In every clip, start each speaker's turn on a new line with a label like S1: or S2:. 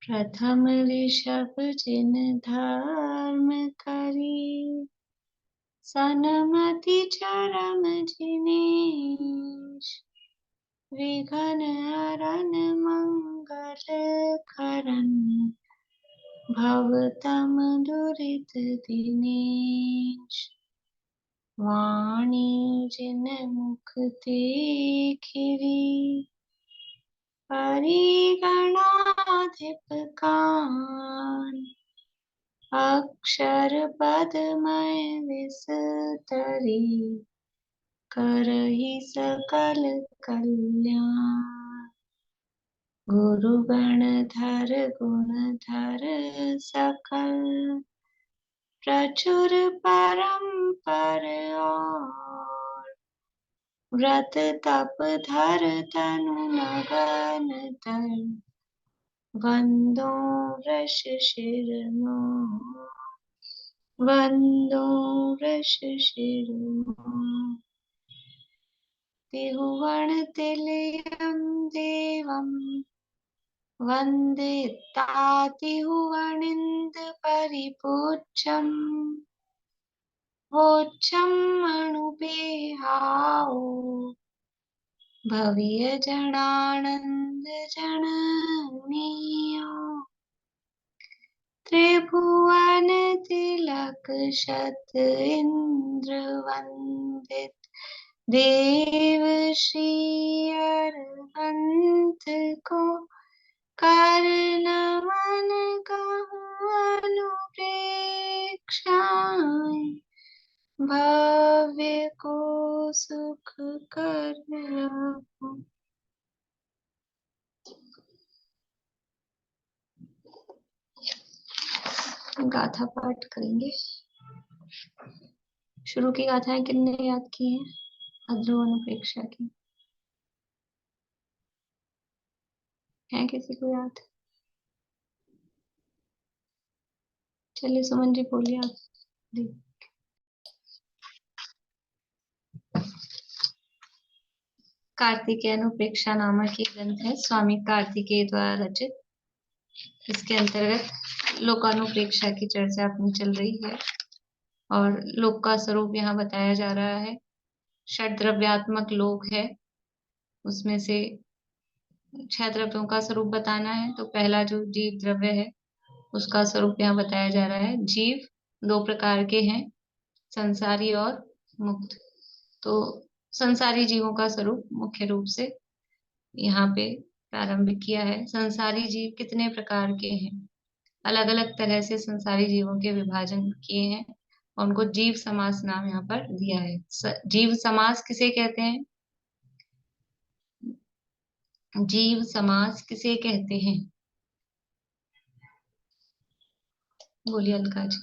S1: प्रथम ऋषभ जिन धर्म करी, सनमति चरम जिनेश। विघन हरन मंगल करन, भवतम दुरित दिनेश। वाणी जिन मुख ते खिरी, परिगणाधिप कान। अक्षर पदमय विस्तरी, करहि सकल कल्याण। गुरु गणधर गुणधर सकल, प्रचुर परम्पर और। व्रत तप धर तनु लगन धर, वंदो वृष शिरमोर। वंदो वृष शिरमोर। तिहुवन तिलयं देवं, वन्दिता तिहुवनिन्द परिपूज्यम्। वोच्चं अणुपेहाओ, भव्य जनानंद जननीयो। त्रिभुवन तिलक शत इंद्र वंदित, देव श्री अरहंत को। कर नमन कहूँ अनुप्रेक्षाएं, भव्य को सुख कर रहो। गाथा पाठ करेंगे। शुरू की गाथाएं किन्ने याद की हैं? अध्रुव अनुप्रेक्षा की है किसी को याद? चलिए सुमन जी बोलिए आप। कार्तिकेय अनुप्रेक्षा नामक ये ग्रंथ है, स्वामी कार्तिकेय द्वारा रचित। इसके अंतर्गत लोकानुप्रेक्षा की चर्चा अपनी चल रही है और लोक का स्वरूप यहाँ बताया जा रहा है। षड द्रव्यात्मक लोक है, उसमें से 6 द्रव्यों का स्वरूप बताना है। तो पहला जो जीव द्रव्य है उसका स्वरूप यहाँ बताया जा रहा है। जीव 2 प्रकार के हैं, संसारी और मुक्त। तो संसारी जीवों का स्वरूप मुख्य रूप से यहाँ पे प्रारंभ किया है। संसारी जीव कितने प्रकार के हैं, अलग अलग तरह से संसारी जीवों के विभाजन किए हैं और उनको जीव समास नाम यहाँ पर दिया है। जीव समास किसे कहते हैं? जीव समास किसे कहते हैं? बोलिए अलका जी।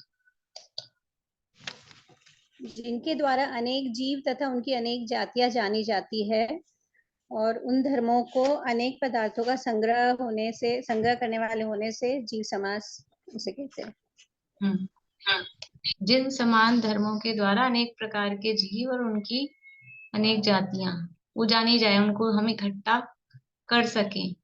S2: जिनके द्वारा अनेक जीव तथा उनकी अनेक जातियां जानी जाती है और उन धर्मों को अनेक पदार्थों का संग्रह करने वाले होने से जीव समास उसे कहते हैं।
S1: जिन समान धर्मों के द्वारा अनेक प्रकार के जीव और उनकी अनेक जातियां वो जानी जाए, उनको हम इकट्ठा कर सकें,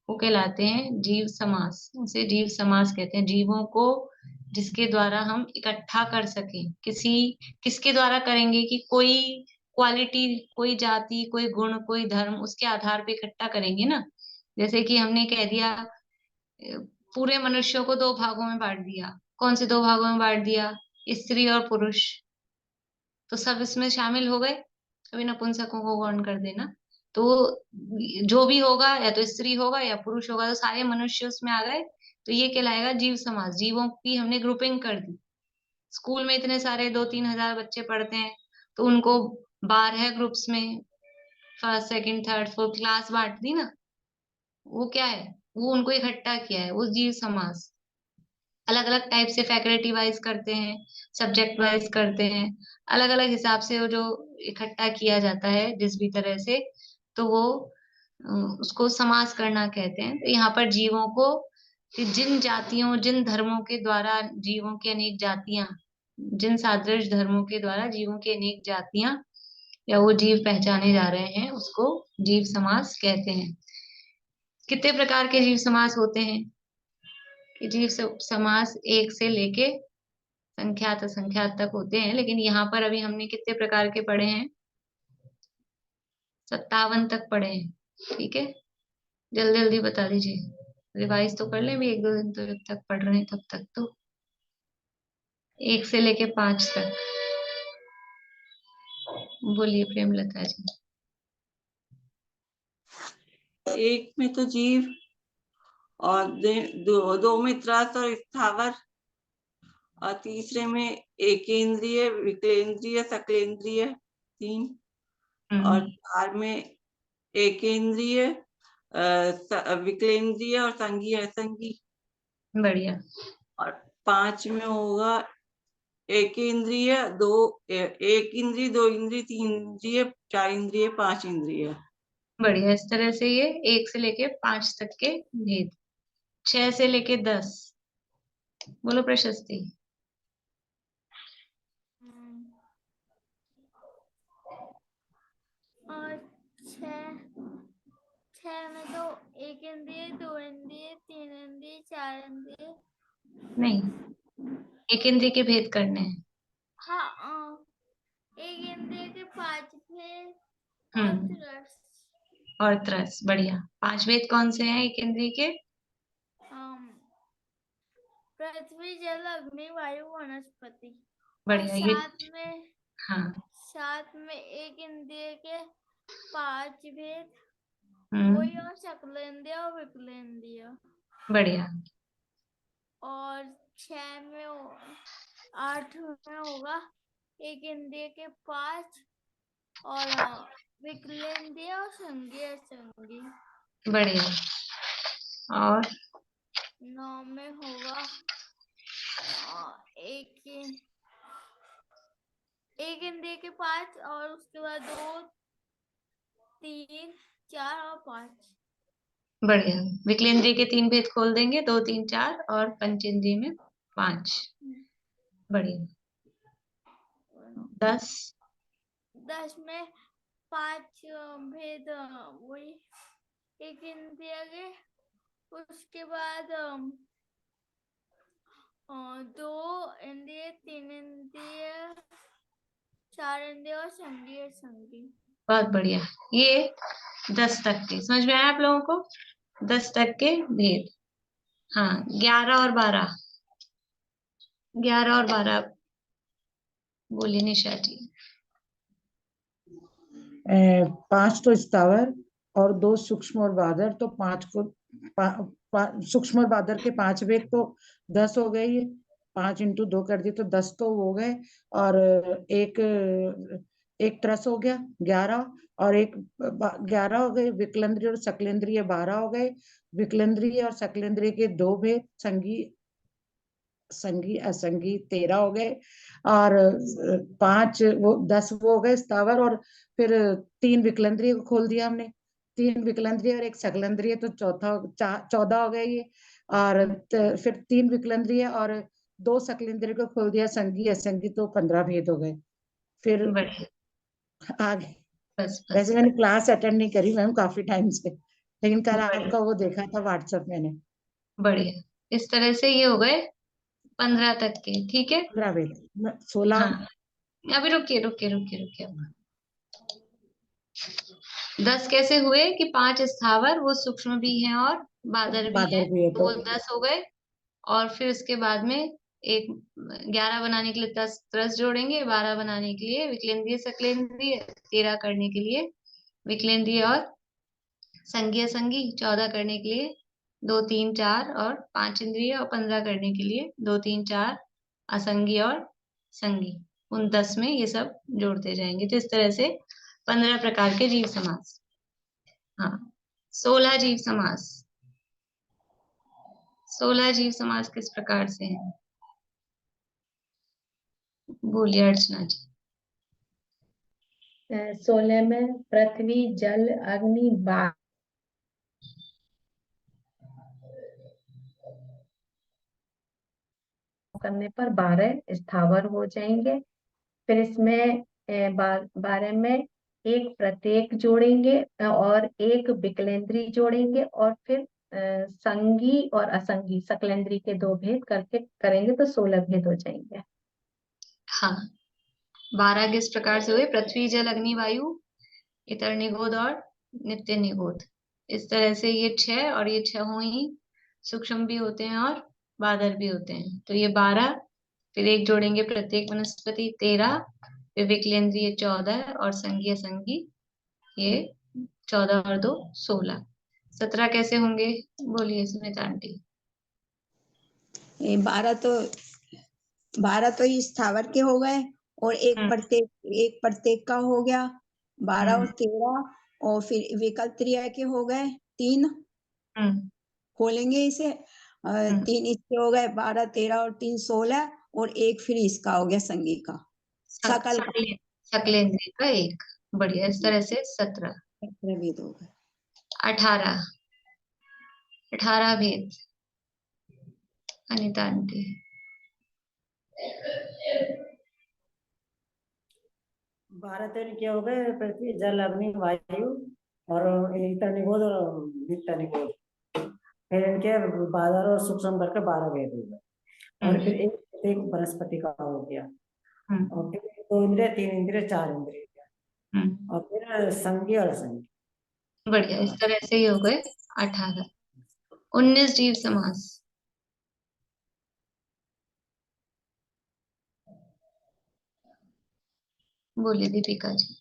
S1: वो कहलाते हैं जीव समास। उसे जीव समास कहते हैं। जीवों को जिसके द्वारा हम इकट्ठा कर सकें, किसके द्वारा करेंगे कि कोई क्वालिटी, कोई जाति, कोई गुण, कोई धर्म, उसके आधार पे इकट्ठा करेंगे ना। जैसे कि हमने कह दिया पूरे मनुष्यों को 2 भागों में बांट दिया। कौन से 2 भागों में बांट दिया? स्त्री और पुरुष। तो सब इसमें शामिल हो गए, अभी नपुंसकों को गौण कर देना। तो जो भी होगा या तो स्त्री होगा या पुरुष होगा, तो सारे मनुष्य उसमें आ गए। तो ये कहलाएगा जीव समाज। जीवों की हमने ग्रुपिंग कर दी। स्कूल में इतने सारे 2-3 हजार बच्चे पढ़ते हैं, तो उनको 12 ग्रुप्स में first second third fourth class बांट दी ना। वो क्या है? वो उनको इकट्ठा किया है, वो जीव समाज। अलग अलग टाइप से फैकल्टी वाइज करते हैं, सब्जेक्ट वाइज करते हैं, अलग अलग हिसाब से वो जो इकट्ठा किया जाता है जिस भी तरह से, तो वो उसको समास करना कहते हैं। तो यहाँ पर जीवों को जिन जातियों, जिन धर्मों के द्वारा जीवों की अनेक जातियां, जिन सादृश धर्मों के द्वारा जीवों की अनेक जातियां या वो जीव पहचाने जा रहे हैं, उसको जीव समास कहते हैं। कितने प्रकार के जीव समास होते हैं? कि जीव समास एक से लेके संख्यात असंख्यात तक होते हैं, लेकिन यहाँ पर अभी हमने कितने प्रकार के पढ़े हैं? 57 तक पढ़े हैं। ठीक है, जल्दी जल्दी बता दीजिए, रिवाइज तो कर लें भी, एक दो दिन तो जब तक पढ़ रहे हैं तब तक तो। एक से लेके 5 तक बोलिए प्रेमलता जी।
S3: एक में तो जीव, और दो में त्रस और स्थावर, और तीसरे में एकेंद्रिय, विकलेंद्रिय, सकलेंद्रिय 3, और 4 में एकेंद्रिय, विकलेंद्रिय और संघीय असंघी।
S1: बढ़िया।
S3: और 5 में होगा एक इंद्रिय, एक इंद्रिय, 2 इंद्रिय, 3 इंद्रिय, 4 इंद्रिय, 5 इंद्रिय।
S1: बढ़िया। इस तरह से ये 1 से लेके 5 तक के भेद। 6 से लेके 10 बोलो प्रशस्ति।
S4: और 6 में तो एक इंद्रिय, 2 इंद्रिय, 3 इंद्रिय, 4 इंद्रिय।
S1: नहीं, एक इंद्रिय के भेद करने हैं।
S4: हाँ, एक इंद्रिय के 5 भेद और त्रस।
S1: और त्रस, बढ़िया। 5 भेद कौन से हैं एक इंद्रिय के?
S4: पृथ्वी, जल, अग्नि, वायु, वनस्पति।
S1: बढ़िया। ये हाँ,
S4: 7 में एक इंद्रिय के 5 भेद, वही, और सकलेंद्रिय और विकलेंद्रिय।
S1: बढ़िया।
S4: और 6 में 8 में होगा एक इंद्रिय के 5 और विकलेंद्रिय और संघीय असंघी।
S1: बढ़िया। और
S4: 9 में होगा एक इंद्रिय के 5 और उसके बाद 2, 3, 4 और 5।
S1: बढ़िया। विकलेंद्रिय के 3 भेद खोल देंगे, 2, 3, 4, और पंचेंद्रिय में 5। बढ़िया। 10
S4: में 5 भेद, वही एक इंद्रिय के, उसके बाद 2 इंद्रिय, 3 इंद्रिय, 4 इंद्रिय और संघीय संघी।
S1: बहुत बढ़िया। ये 10 तक के समझ में आया आप लोगों को? 10 तक के भेद। हाँ, 11 और 12। 11 और 12 बोलिए निशा जी।
S5: 5 तो स्थावर और 2 सूक्ष्म और बादर, तो 5 को सूक्ष्म और बादर के 5 भेद तो 10 हो गए। ये 5 × 2 कर दिए तो 10 तो हो गए। और एक त्रस हो गया 11, और 11 हो गए। विकलेंद्रिय और सकलेंद्रिय 12 हो गए। विकलेंद्रिय और सकलेंद्रिय के 2 भेद, संगी असंगी 13 हो गए। और 5 वो 10 वो हो गए स्थावर, और फिर 3 विकलेंद्रिय को खोल दिया हमने। 3 विकलेंद्रिय और 1 सकलेंद्रिय, तो 14 हो गए ये। और फिर 3 विकलेंद्रिय और 2 सकलेंद्रिय को खोल दिया, संगी असंगी, तो 15 भेद हो गए। फिर आगे वैसे मैंने क्लास अटेंड नहीं करी मैम काफी टाइम से, लेकिन कल आपका वो देखा था व्हाट्सएप मैंने।
S1: बढ़िया। इस तरह से ये हो गए 15 तक के। ठीक है,
S5: 15 भेद। 16।
S1: हाँ, अभी रुकिए रुकिए रुकिए रुकिए। 10 कैसे हुए कि 5 स्थावर, वो सूक्ष्म भी हैं और बादर भी
S5: बादर
S1: हैं,
S5: भी है
S1: तो
S5: तो
S1: वो 10 हो गए। और फिर उसके बाद में एक 11 बनाने के लिए 10 त्रस जोड़ेंगे, 12 बनाने के लिए विकलेंद्रिय सकलेंद्रिय, 13 करने के लिए विकलेंद्रिय और संघीय संघी, 14 करने के लिए 2, 3, 4 और 5 इंद्रिय, और 15 करने के लिए 2, 3, 4 असंगी और संगी। उन 10 में ये सब जोड़ते जाएंगे। तो इस तरह से 15 प्रकार के जीव समास। हाँ, 16 जीव समास। 16 जीव समास किस प्रकार से हैं? बोलिए अर्चना जी।
S6: 16 में पृथ्वी, जल, अग्नि, वायु करने पर 12 स्थावर हो जाएंगे। फिर इसमें 12 में एक प्रत्येक जोड़ेंगे और एक विकलेंद्री जोड़ेंगे, और फिर संगी और असंगी सकलेंद्री के 2 भेद करके करेंगे तो 16 भेद हो जाएंगे।
S1: हाँ, 12 किस प्रकार से हुए? पृथ्वी, जल, अग्नि, वायु, इतर निगोद और नित्य निगोद। इस तरह से ये 6 और ये 6 ही सूक्ष्म भी होते हैं और बादल भी होते हैं। तो ये 12, फिर एक जोड़ेंगे प्रत्येक वनस्पति 13, फिर विकलेंद्रिय 14 और संगी असंगी ये 14 और 2 16। 17 कैसे होंगे? बोलिए सुनीता आंटी।
S7: ये 12 तो इस स्थावर के हो गए और एक प्रत्येक का हो गया 12 और 13, और फिर विकल्प के हो गए 3। खोलेंगे इसे, 3 इसके हो गए 12, 13 और 3 16, और एक फिर इसका हो गया संगी का, सकल
S1: सकलेंद्रिय का 1। बढ़िया। इस तरह से 17
S7: भेद हो गए।
S1: 18 भेद अनिता आंटी।
S8: 12 तो क्या हो गए? पृथ्वी, जल, अग्नि, वायु और इतर निगोद और नित्य निगोद। फिर इनके बादल और सूक्ष्म करके 12 भेद हो गए, और फिर एक वनस्पति का हो गया, और फिर 2 इंद्रिय, 3 इंद्रिय, 4 इंद्रिय, और फिर संगी और असंगी।
S1: बढ़िया। इस तरह से ही हो गए 18। 19 जीव समास। बोलिए दीपिका जी।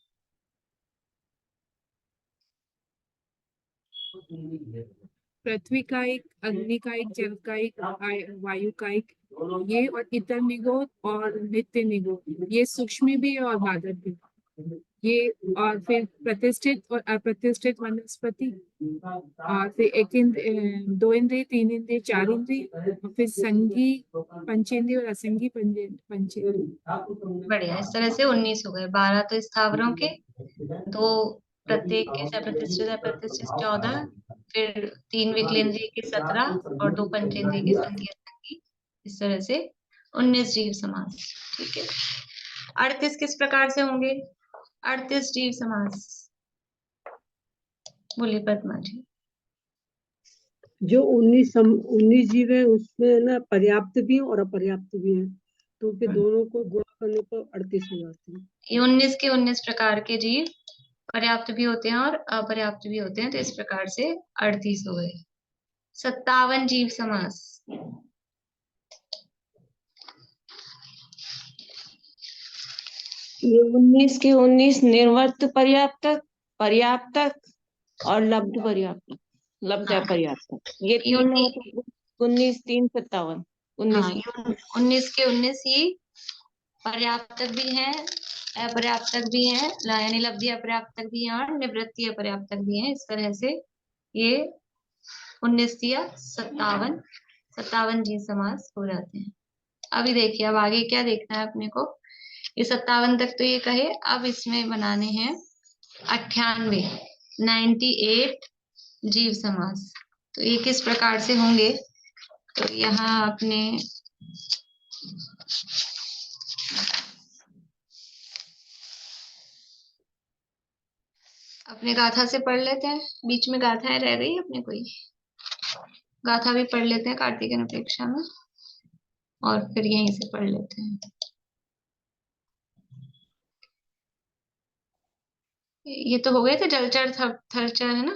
S9: पृथ्वी का एक, अग्नि का एक, जल का एक, वायु का एक, ये और इतर निगोद और नित्य निगोद, ये सूक्ष्म भी और बादल भी, ये, और फिर प्रतिष्ठित और अप्रतिष्ठित वनस्पति, और फिर 2 इंद्रिय, 3 इंद्रिय, 4 इंद्रिय, और फिर संगी पंचेंद्रिय और असंगी पंचेंद्रिय।
S1: बढ़िया। इस तरह से 19 हो गए। 12 तो स्थावरों के, 2 प्रत्येक के, अप्रतिष्ठित अप्रतिष्ठित 14, फिर 3 विकलेंद्रिय के 17 और 2 पंचेंद्रिय के संगी असंगी। इस तरह से 19 जीव समास। ठीक है। 38 किस प्रकार से होंगे? 38 जीव समास। बोलिए पद्मा जी।
S10: जो 19 जीव है उसमें ना पर्याप्त भी है और अपर्याप्त भी है, तो फिर दोनों को गुणा करने पर 38 हो जाते हैं।
S1: ये 19 के 19 प्रकार के जीव पर्याप्त भी होते हैं और अपर्याप्त भी होते हैं, तो इस प्रकार से 38 हो गए। 57 जीव समास।
S3: ये 19 के 19 निर्वर्त पर्याप्तक, पर्याप्तक और लब्ध पर्याप्तक, लब्ध अपर्याप्तक, ये 3 मतलब 19, 3, 57,
S1: 19 के 19 ही पर्याप्तक भी है, अपर्याप्तक भी है, यानी लब्धि अपर्याप्तक भी है और निवृत्ति अपर्याप्तक भी है। इस तरह से ये 19 या 57 जीव समास हो जाते हैं। अभी देखिए, अब आगे क्या देखना है अपने को। ये 57 तक तो ये कहे, अब इसमें बनाने हैं 98 जीव समास। तो ये किस प्रकार से होंगे? तो यहाँ अपने गाथा से पढ़ लेते हैं। बीच में गाथाएं रह गई अपने कोई, गाथा भी पढ़ लेते हैं कार्तिकेय अपेक्षा में, और फिर यहीं से पढ़ लेते हैं। ये तो हो गए थे जलचर थलचर, है ना?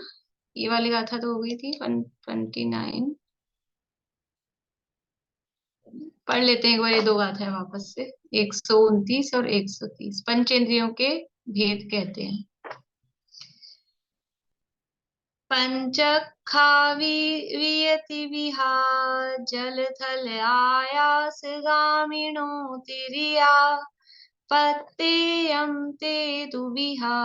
S1: ये वाली गाथा तो हो गई थी 129। पढ़ लेते हैं एक बार ये 2 गाथा है वापस से। 129 और 130 पंचेंद्रियों के भेद कहते हैं। पंचखा वियति विहा जल थल आयास गामिणो तिरिया पत्तेयम ते दुविहा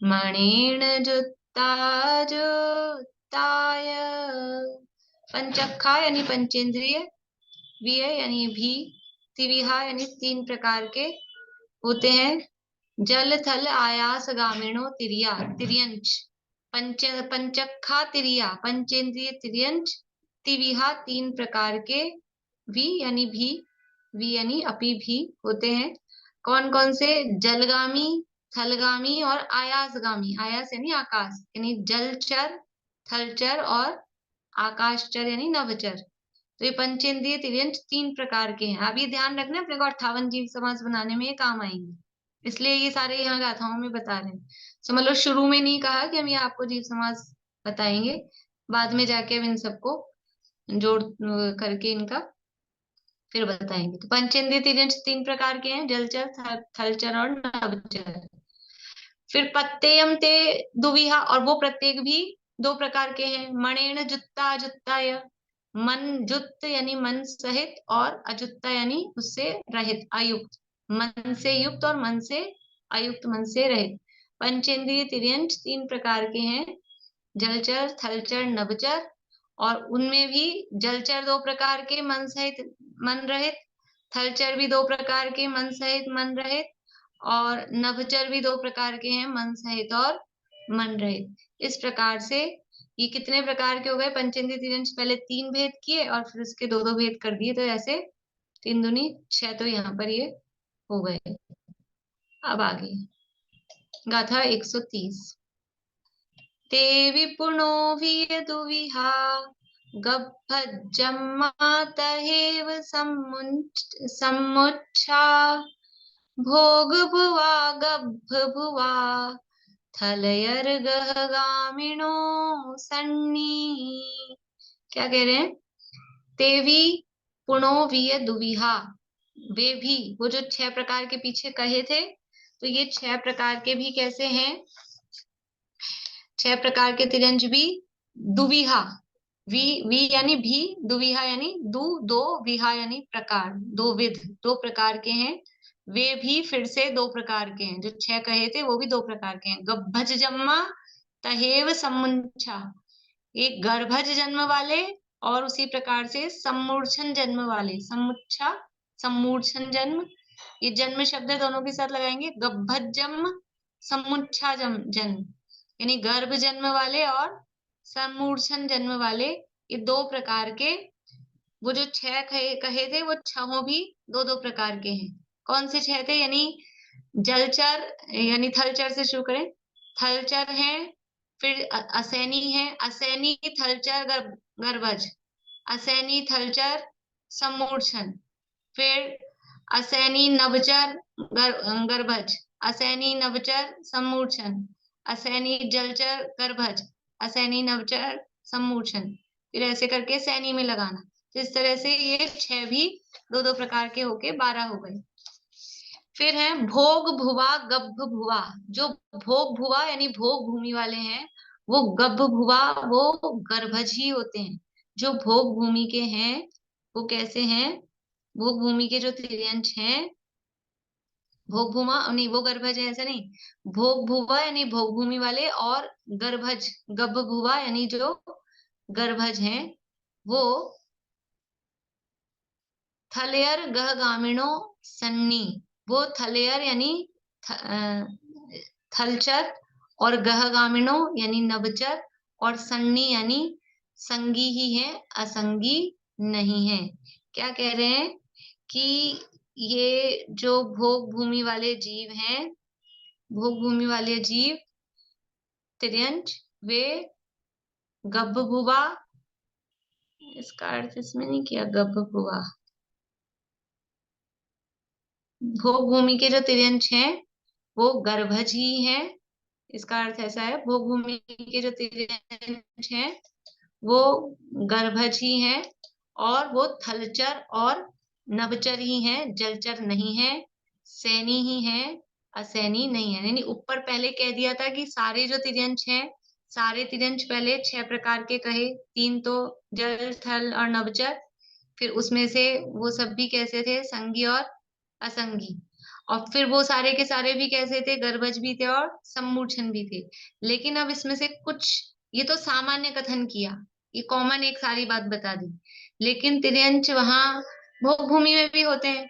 S1: मणेन जुत्ता जुत्ताय। पंचखा यानी पंचेंद्रिय, विय यानी भी, तिविहा यानी 3 प्रकार के होते हैं। जल थल आयास गामिणो तिरिया, तिर्यंच। पंचखा तिरिया, पंचेंद्रिय तिर्यंच। तिविहा 3 प्रकार के, वी यानी भी, वी यानी अपि भी होते हैं। कौन कौन से? जलगामी, थलगामी और आयासगामी। आयास यानी आकाश, यानी जलचर, थलचर और आकाशचर यानी नभचर। तो ये पंचेंद्रिय तिर्यंच 3 प्रकार के हैं। अब ये ध्यान रखना, अपने को 58 जीव समास बनाने में ये काम आएंगे, इसलिए ये सारे यहाँ गाथाओं में बता रहे हैं। समझ लो, शुरू में नहीं कहा कि हम ये आपको जीव समास बताएंगे, बाद में जाके अब इन सबको जोड़ करके इनका फिर बताएंगे। तो पंचेंद्रिय तिर्यंच 3 प्रकार के हैं, जलचर, थलचर और नभचर। फिर प्रत्ययम ते दुविहा, और वो प्रत्येक भी 2 प्रकार के हैं। मणेन जुत्ता अजुत्ताय, मन जुत्त यानी मन सहित, और अजुत्ता यानी उससे रहित, अयुक्त। मन से युक्त और मन से अयुक्त, मन से रहित। पंचेंद्रिय तिर्यंच 3 प्रकार के हैं, जलचर, थलचर, नभचर। और उनमें भी जलचर 2 प्रकार के, मन सहित मन रहित। थलचर भी 2 प्रकार के, मन सहित मन रहित। और नभचर भी 2 प्रकार के हैं, मन सहित और मन रहित। इस प्रकार से ये कितने प्रकार के हो गए पंचेंद्रिय तिर्यंच? पहले 3 भेद किए और फिर उसके 2-2 भेद कर दिए, तो ऐसे 3 दूनी 6, तो यहाँ पर ये हो गए। अब आगे गाथा 130। ते विपुणो वियदुविहा गभ्भजम्मातहेव समुच्छा भोग भुवा गभ भुवा थलयर्गहगामिनो सन्नी। क्या कह रहे हैं? तेवी पुणो विय दुविहा, वे भी, वो जो 6 प्रकार के पीछे कहे थे, तो ये 6 प्रकार के भी कैसे हैं? 6 प्रकार के तिर्यंच भी दुविहा, वी यानी भी, दुविहा यानी दो, विहा यानी प्रकार, 2 विध, 2 प्रकार के हैं। वे भी फिर से 2 प्रकार के हैं, जो 6 कहे थे वो भी 2 प्रकार के हैं। गभ्भज जन्मा तहेव समुच्छा, एक गर्भज जन्म वाले और उसी प्रकार से सम्मूर्छन जन्म वाले। समुच्छा, सम्मूर्छन जन्म, ये जन्म शब्द दोनों के साथ लगाएंगे। गभ्भज जन्म, समुच्छा जन्म, यानी गर्भ जन्म वाले और सम्मूर्छन जन्म वाले, ये 2 प्रकार के। वो जो 6 कहे थे, वो 6 भी 2-2 प्रकार के हैं। कौन से 6 थे? यानी जलचर, यानी थलचर से शुरू करें, थलचर है, फिर असैनी है, असैनी थलचर गर्भज, असैनी थलचर सम्मूर्छन, फिर असैनी नभचर गर्भज, असैनी नभचर सम्मूर्छन, असैनी जलचर गर्भज, असैनी नभचर सम्मूर्छन, फिर ऐसे करके सैनी में लगाना। तो इस तरह से ये 6 भी 2-2 प्रकार के होके 12 हो गए। फिर है भोग भुवा गभ भुवा, जो भोग भुवा यानी भोग भूमि वाले हैं, वो गभ भुवा वो गर्भज ही होते हैं। जो भोग भूमि के हैं वो कैसे हैं? भोग भूमि के जो तिर्यंच हैं, भोग भूमा नहीं, वो गर्भज है ऐसा नहीं, भोग भुवा यानी भोग भूमि वाले, और गर्भज गभ भुवा यानी जो गर्भज हैं, वो थलेयर गहगामिणो सन्नी, वो थलेयर यानी थलचर, और गहगामिणो यानी नभचर, और सन्नी यानी संगी ही है, असंगी नहीं है। क्या कह रहे हैं? कि ये जो भोग भूमि वाले जीव हैं, भोग भूमि वाले जीव तिर्यंच, वे गभ भुवा, इसका अर्थ इसमें नहीं किया, गभ भुवा, भोग भूमि के जो तिर्यंच हैं वो गर्भज ही हैं। इसका अर्थ ऐसा है, भोग भूमि के जो तिर्यंच हैं वो गर्भज ही हैं, और वो थलचर और नभचर ही हैं, जलचर नहीं है, सैनी ही है, असैनी नहीं है। यानी ऊपर पहले कह दिया था कि सारे जो तिर्यंच हैं, सारे तिर्यंच पहले 6 प्रकार के कहे, 3 तो जल, थल और नभचर, फिर उसमें से वो सब भी कैसे थे? संगी और असंगी। और फिर वो सारे के सारे भी कैसे थे? गर्भज भी थे और सम्मूर्छन भी थे। लेकिन अब इसमें से कुछ, ये तो सामान्य कथन किया, ये कॉमन एक सारी बात बता दी, लेकिन तिर्यंच वहां भोग भूमि में भी होते हैं।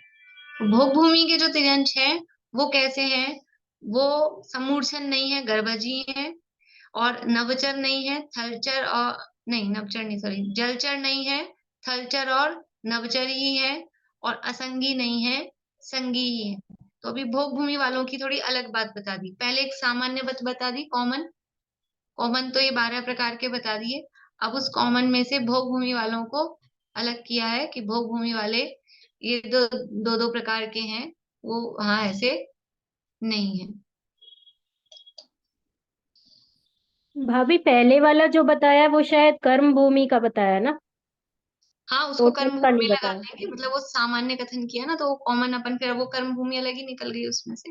S1: भोग भूमि के जो तिर्यंच हैं वो कैसे हैं? वो सम्मूर्छन नहीं है, गर्भजी है, और नभचर नहीं है, थलचर और नहीं, नभचर नहीं, सॉरी, जलचर नहीं है, थलचर और नभचर ही है, और असंगी नहीं है, संगी ही है। तो अभी भोग भूमि वालों की थोड़ी अलग बात बता दी। पहले एक सामान्य बात बता दी, कॉमन, कॉमन तो ये 12 प्रकार के बता दिए। अब उस कॉमन में से भोग भूमि वालों को अलग किया है कि भोग भूमि वाले ये दो दो प्रकार के हैं, वो वहां ऐसे नहीं है।
S11: भाभी पहले वाला जो बताया वो शायद कर्म भूमि का बताया ना,
S1: हाँ, उसको
S11: टोटल
S1: कर्म
S11: का
S1: भूमि
S11: नहीं
S1: में लगा
S11: बताया।
S1: देंगे, मतलब वो सामान्य कथन किया ना, तो वो कॉमन अपन फिर वो कर्म भूमि अलग ही निकल गई उसमें से।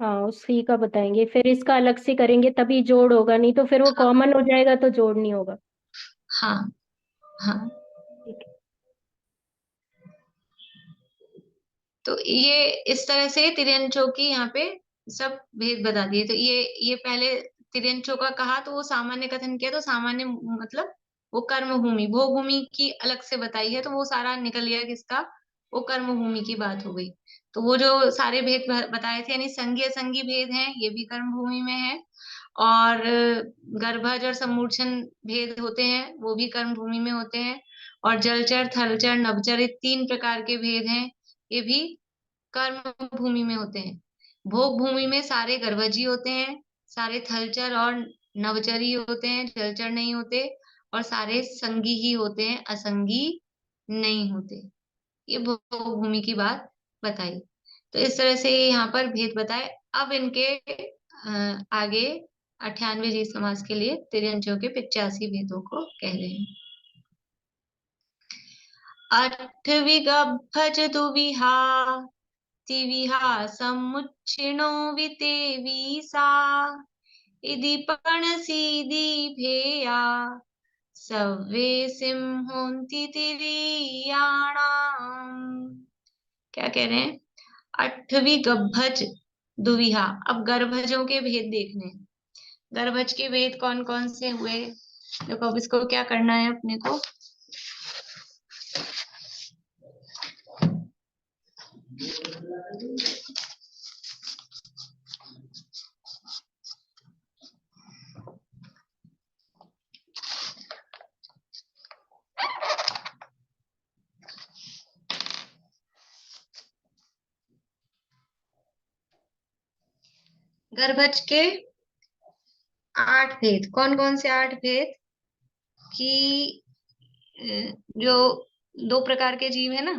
S11: हाँ उसी का बताएंगे, फिर इसका अलग से करेंगे तभी जोड़ होगा, नहीं तो फिर वो कॉमन हो जाएगा तो जोड़ नहीं होगा।
S1: हाँ हाँ।
S11: ठीक है।
S1: तो ये इस तरह से तिर्यंचों की यहाँ पे सब भेद बता दिए। तो ये पहले तिर्यंचों का कहा तो वो सामान्य कथन किया, तो सामान्य मतलब वो कर्म भूमि, भोग भूमि की अलग से बताई है, तो वो सारा निकल गया किसका, वो कर्म भूमि की बात हो गई। तो वो जो सारे भेद बताए थे, यानी संज्ञ असंज्ञ भेद हैं, ये भी कर्म भूमि में है। और गर्भज और सम्मूर्छन भेद होते हैं, वो भी कर्म भूमि में होते हैं। और जलचर, थलचर, नभचर, ये 3 प्रकार के भेद हैं, ये भी कर्म भूमि में होते हैं। भोग भूमि में सारे गर्भजी होते हैं, सारे थलचर और नवचरी होते हैं, जलचर नहीं होते। और सारे संगी ही होते हैं, असंगी नहीं होते। ये भोग भूमि की बात बताई। तो इस तरह से ये यहाँ पर भेद बताए। अब इनके आगे 98 जी समास के लिए तिर्यंचों के 85 भेदों को कह रहे हैं। अट्ठविगभज दुविहा तिविहा समुच्छिनो वितेवीसा इदि पर्णसीदि भेया सव्वे सिंहोन्ति तिरीयाणाम। क्या कह रहे हैं? 8वीं गभज दुविहा। अब गर्भजों के भेद देखने हैं। गर्भज के भेद कौन कौन से हुए? देखो अब इसको क्या करना है अपने को, गर्भज के 8 भेद। कौन कौन से 8 भेद? कि जो 2 प्रकार के जीव है ना,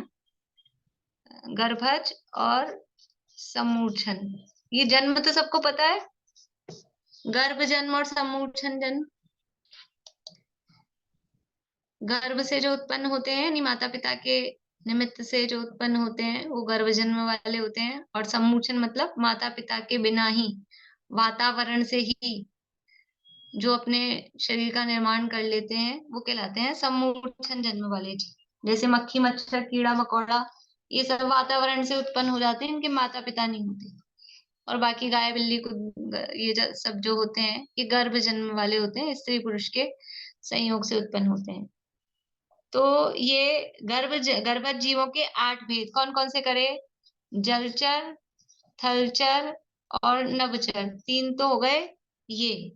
S1: गर्भज और सम्मूर्छन। ये जन्म तो सबको पता है, गर्भ जन्म और सम्मूर्छन जन्म। गर्भ से जो उत्पन्न होते हैं, यानी माता पिता के निमित्त से जो उत्पन्न होते हैं, वो गर्भ जन्म वाले होते हैं। और सम्मूर्छन मतलब माता पिता के बिना ही, वातावरण से ही जो अपने शरीर का निर्माण कर लेते हैं, वो कहलाते हैं सम्मूर्छन जन्म वाले जीव। जैसे मक्खी, मच्छर, कीड़ा मकोड़ा, ये सब वातावरण से उत्पन्न हो जाते हैं, इनके माता पिता नहीं होते। और बाकी गाय बिल्ली को, ये सब जो होते हैं, ये गर्भ जन्म वाले होते हैं, स्त्री पुरुष के संयोग से उत्पन्न होते हैं। तो ये गर्भज जीवों के 8 भेद कौन कौन से करे? जलचर, थलचर और नभचर, 3 तो हो गए ये।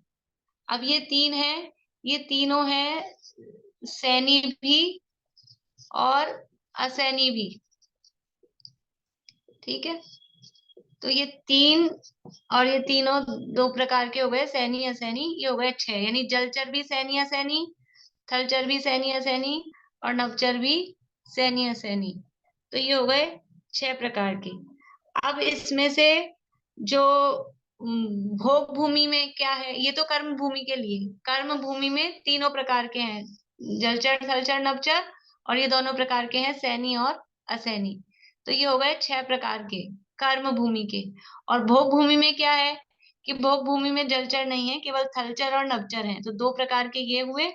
S1: अब ये 3 हैं, ये तीनों हैं सैनी भी और असैनी भी। ठीक है, तो ये 3 और ये तीनों 2 प्रकार के हो गए, सैनी असैनी, ये हो गए 6। यानी जलचर भी सैनी असैनी, थलचर भी सैनी असैनी और नभचर भी सैनी असैनी। तो ये हो गए 6 प्रकार के। अब इसमें से जो भोग भूमि में क्या है, ये तो कर्म भूमि के लिए। कर्म भूमि में तीनों प्रकार के हैं, जलचर, थलचर, नभचर, और ये दोनों प्रकार के हैं सैनी और असैनी। तो ये हो गए 6 प्रकार के कर्म भूमि के। और भोग भूमि में क्या है कि भोग भूमि में जलचर नहीं है, केवल थलचर और नभचर हैं, तो 2 प्रकार के ये हुए।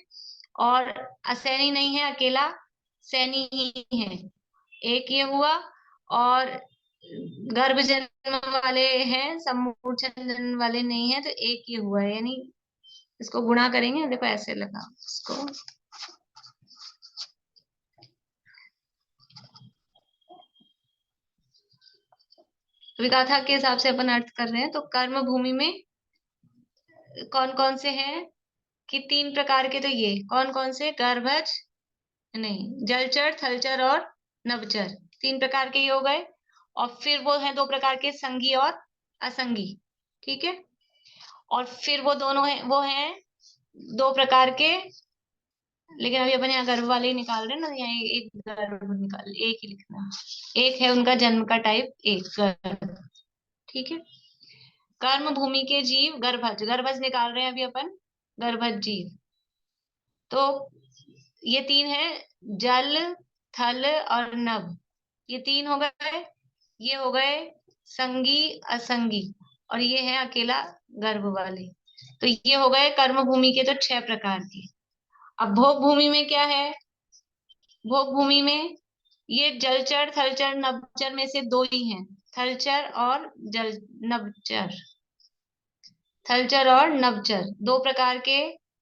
S1: और असैनी नहीं है, अकेला सैनी ही है, एक ये हुआ। और गर्भ जन्म वाले हैं, सम्मूर्छन जन्म वाले नहीं है, तो एक ये हुआ है। यानी इसको गुणा करेंगे, देखो ऐसे लगा इसको, विगाथा के हिसाब से अपन अर्थ कर रहे हैं। तो कर्म भूमि में कौन कौन से हैं कि 3 प्रकार के, तो ये कौन कौन से? गर्भज नहीं, जलचर, थलचर और नभचर, 3 प्रकार के ये हो गए। और फिर वो है 2 प्रकार के, संगी और असंगी। ठीक है, और फिर वो दोनों है, वो हैं 2 प्रकार के लेकिन अभी अपन यहाँ गर्भ वाले ही निकाल रहे हैं ना, यहाँ एक गर्भ निकाल, एक ही लिखना, एक है उनका जन्म का टाइप, एक गर्भ। ठीक है। कर्म भूमि के जीव गर्भज, गर्भज निकाल रहे हैं अभी अपन, गर्भज जीव। तो ये तीन है, जल, थल और नभ, ये तीन हो गए। ये हो गए संगी, असंगी, और ये है अकेला गर्भ वाले। तो ये हो गए कर्म भूमि के तो 6 प्रकार के। अब भोग भूमि में क्या है? भोग भूमि में ये जलचर, थलचर, नभचर में से 2 ही हैं, थलचर और जल नभचर। थलचर और नभचर 2 प्रकार के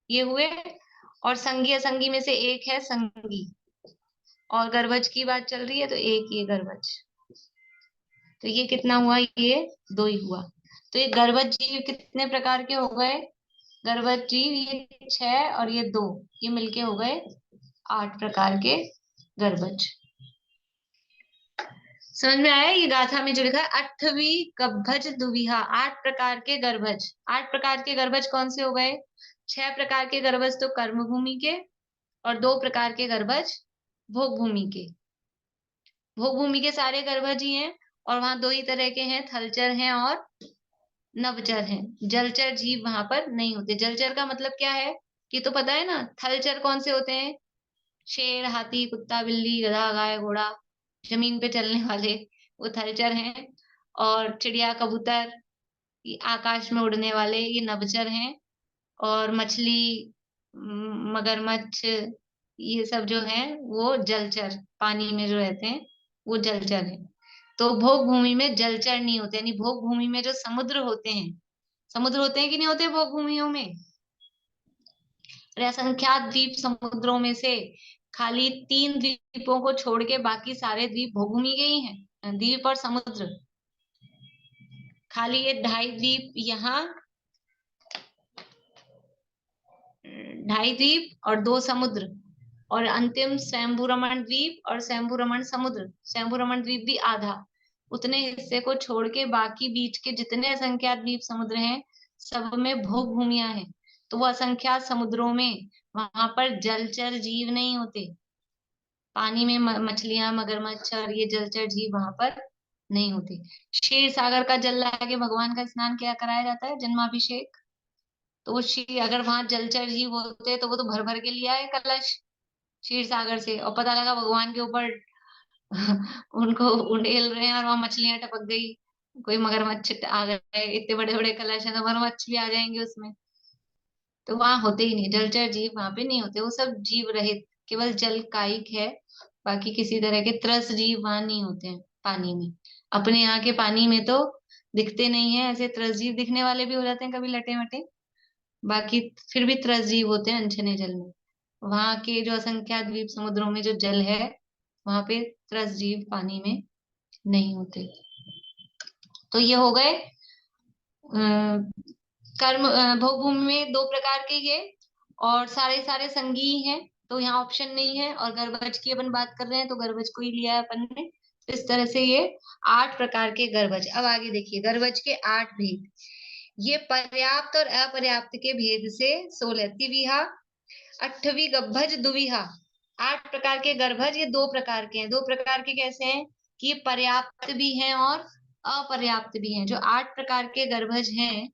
S1: ये हुए, और संगी असंगी में से एक है संगी, और गर्भज की बात चल रही है तो एक ये गर्भज। तो ये कितना हुआ? ये 2 ही हुआ। तो ये गर्भज जीव कितने प्रकार के हो गए? गर्भज जीव ये 6 और ये 2, ये मिलके हो गए 8 प्रकार के गर्भज। समझ में आया? ये गाथा में जो लिखा है, 8वीं गभज दुविहा, 8 प्रकार के गर्भज। 8 प्रकार के गर्भज कौन से हो गए? 6 प्रकार के गर्भज तो कर्म भूमि के, और 2 प्रकार के गर्भज भोग भूमि के। भोग भूमि के सारे गर्भज ही हैं, और वहां 2 ही तरह के हैं, थलचर हैं और नभचर हैं। जलचर जीव वहां पर नहीं होते। जलचर का मतलब क्या है ये तो पता है ना। थलचर कौन से होते हैं? शेर, हाथी, कुत्ता, बिल्ली, गधा, गाय, घोड़ा, जमीन पे चलने वाले, वो थलचर हैं। और चिड़िया, कबूतर, ये आकाश में उड़ने वाले, ये नभचर हैं। और मछली, मगरमच्छ, ये सब जो है वो जलचर, पानी में जो रहते हैं वो जलचर है। तो भोग भूमि में जलचर नहीं होते, यानी भोग भूमि में जो समुद्र होते हैं, समुद्र होते हैं कि नहीं होते भोग भूमियों में? असंख्यात द्वीप समुद्रों में से खाली 3 द्वीपों को छोड़ के बाकी सारे द्वीप भोग भूमि के ही हैं, द्वीप और समुद्र। खाली ये 2.5 द्वीप यहाँ, 2.5 द्वीप और 2 समुद्र, और अंतिम शंभुरमण द्वीप और शंभुरमण समुद्र। शंभुरमण द्वीप भी आधा, उतने हिस्से को छोड़ के बाकी बीच के जितने असंख्यात द्वीप समुद्र हैं सब में भोग भूमियां हैं। तो वो असंख्यात समुद्रों में वहां पर जलचर जीव नहीं होते, पानी में मछलियां, मगरमच्छ और ये जलचर जीव वहां पर नहीं होते। क्षीर सागर का जल ला के भगवान का स्नान क्या कराया जाता है? जन्माभिषेक। तो वो अगर वहां जलचर जीव होते तो वो तो भर भर के लिया है कलश क्षीर सागर से, और पता लगा भगवान के ऊपर उनको उंडेल रहे हैं और वहां मछलियां टपक गई, कोई मगरमच्छ आ गए, इतने बड़े बड़े कलश है तो मगरमच्छ भी आ जाएंगे उसमें। तो वहां होते ही नहीं, जलचर जीव वहां पे नहीं होते, वो सब जीव रहित, केवल जल कायिक है। बाकी किसी तरह के त्रस जीव वहां नहीं होते हैं पानी में। अपने यहाँ के पानी में तो दिखते नहीं है, ऐसे त्रस जीव दिखने वाले भी हो जाते हैं कभी लटे मटे, बाकी फिर भी त्रस जीव होते हैं अनछने जल में। वहां के जो असंख्यात द्वीप समुद्रों में जो जल है वहां पे त्रस जीव पानी में नहीं होते। तो ये हो गए कर्म भोग भूमि में 2 प्रकार के ये, और सारे सारे संगी ही हैं, तो यहाँ ऑप्शन नहीं है। और गर्भज की अपन बात कर रहे हैं तो गर्भज को ही लिया है अपन ने। इस तरह से ये 8 प्रकार के गर्भज। अब आगे देखिए, गर्भज के 8 भेद। ये पर्याप्त और अपर्याप्त के भेद से 16 तिविहा, 8वीं गभज दुविहा। 8 प्रकार के गर्भज, ये 2 प्रकार के हैं। 2 प्रकार के कैसे हैं कि ये पर्याप्त भी हैं और अपर्याप्त भी हैं। जो 8 प्रकार के गर्भज हैं,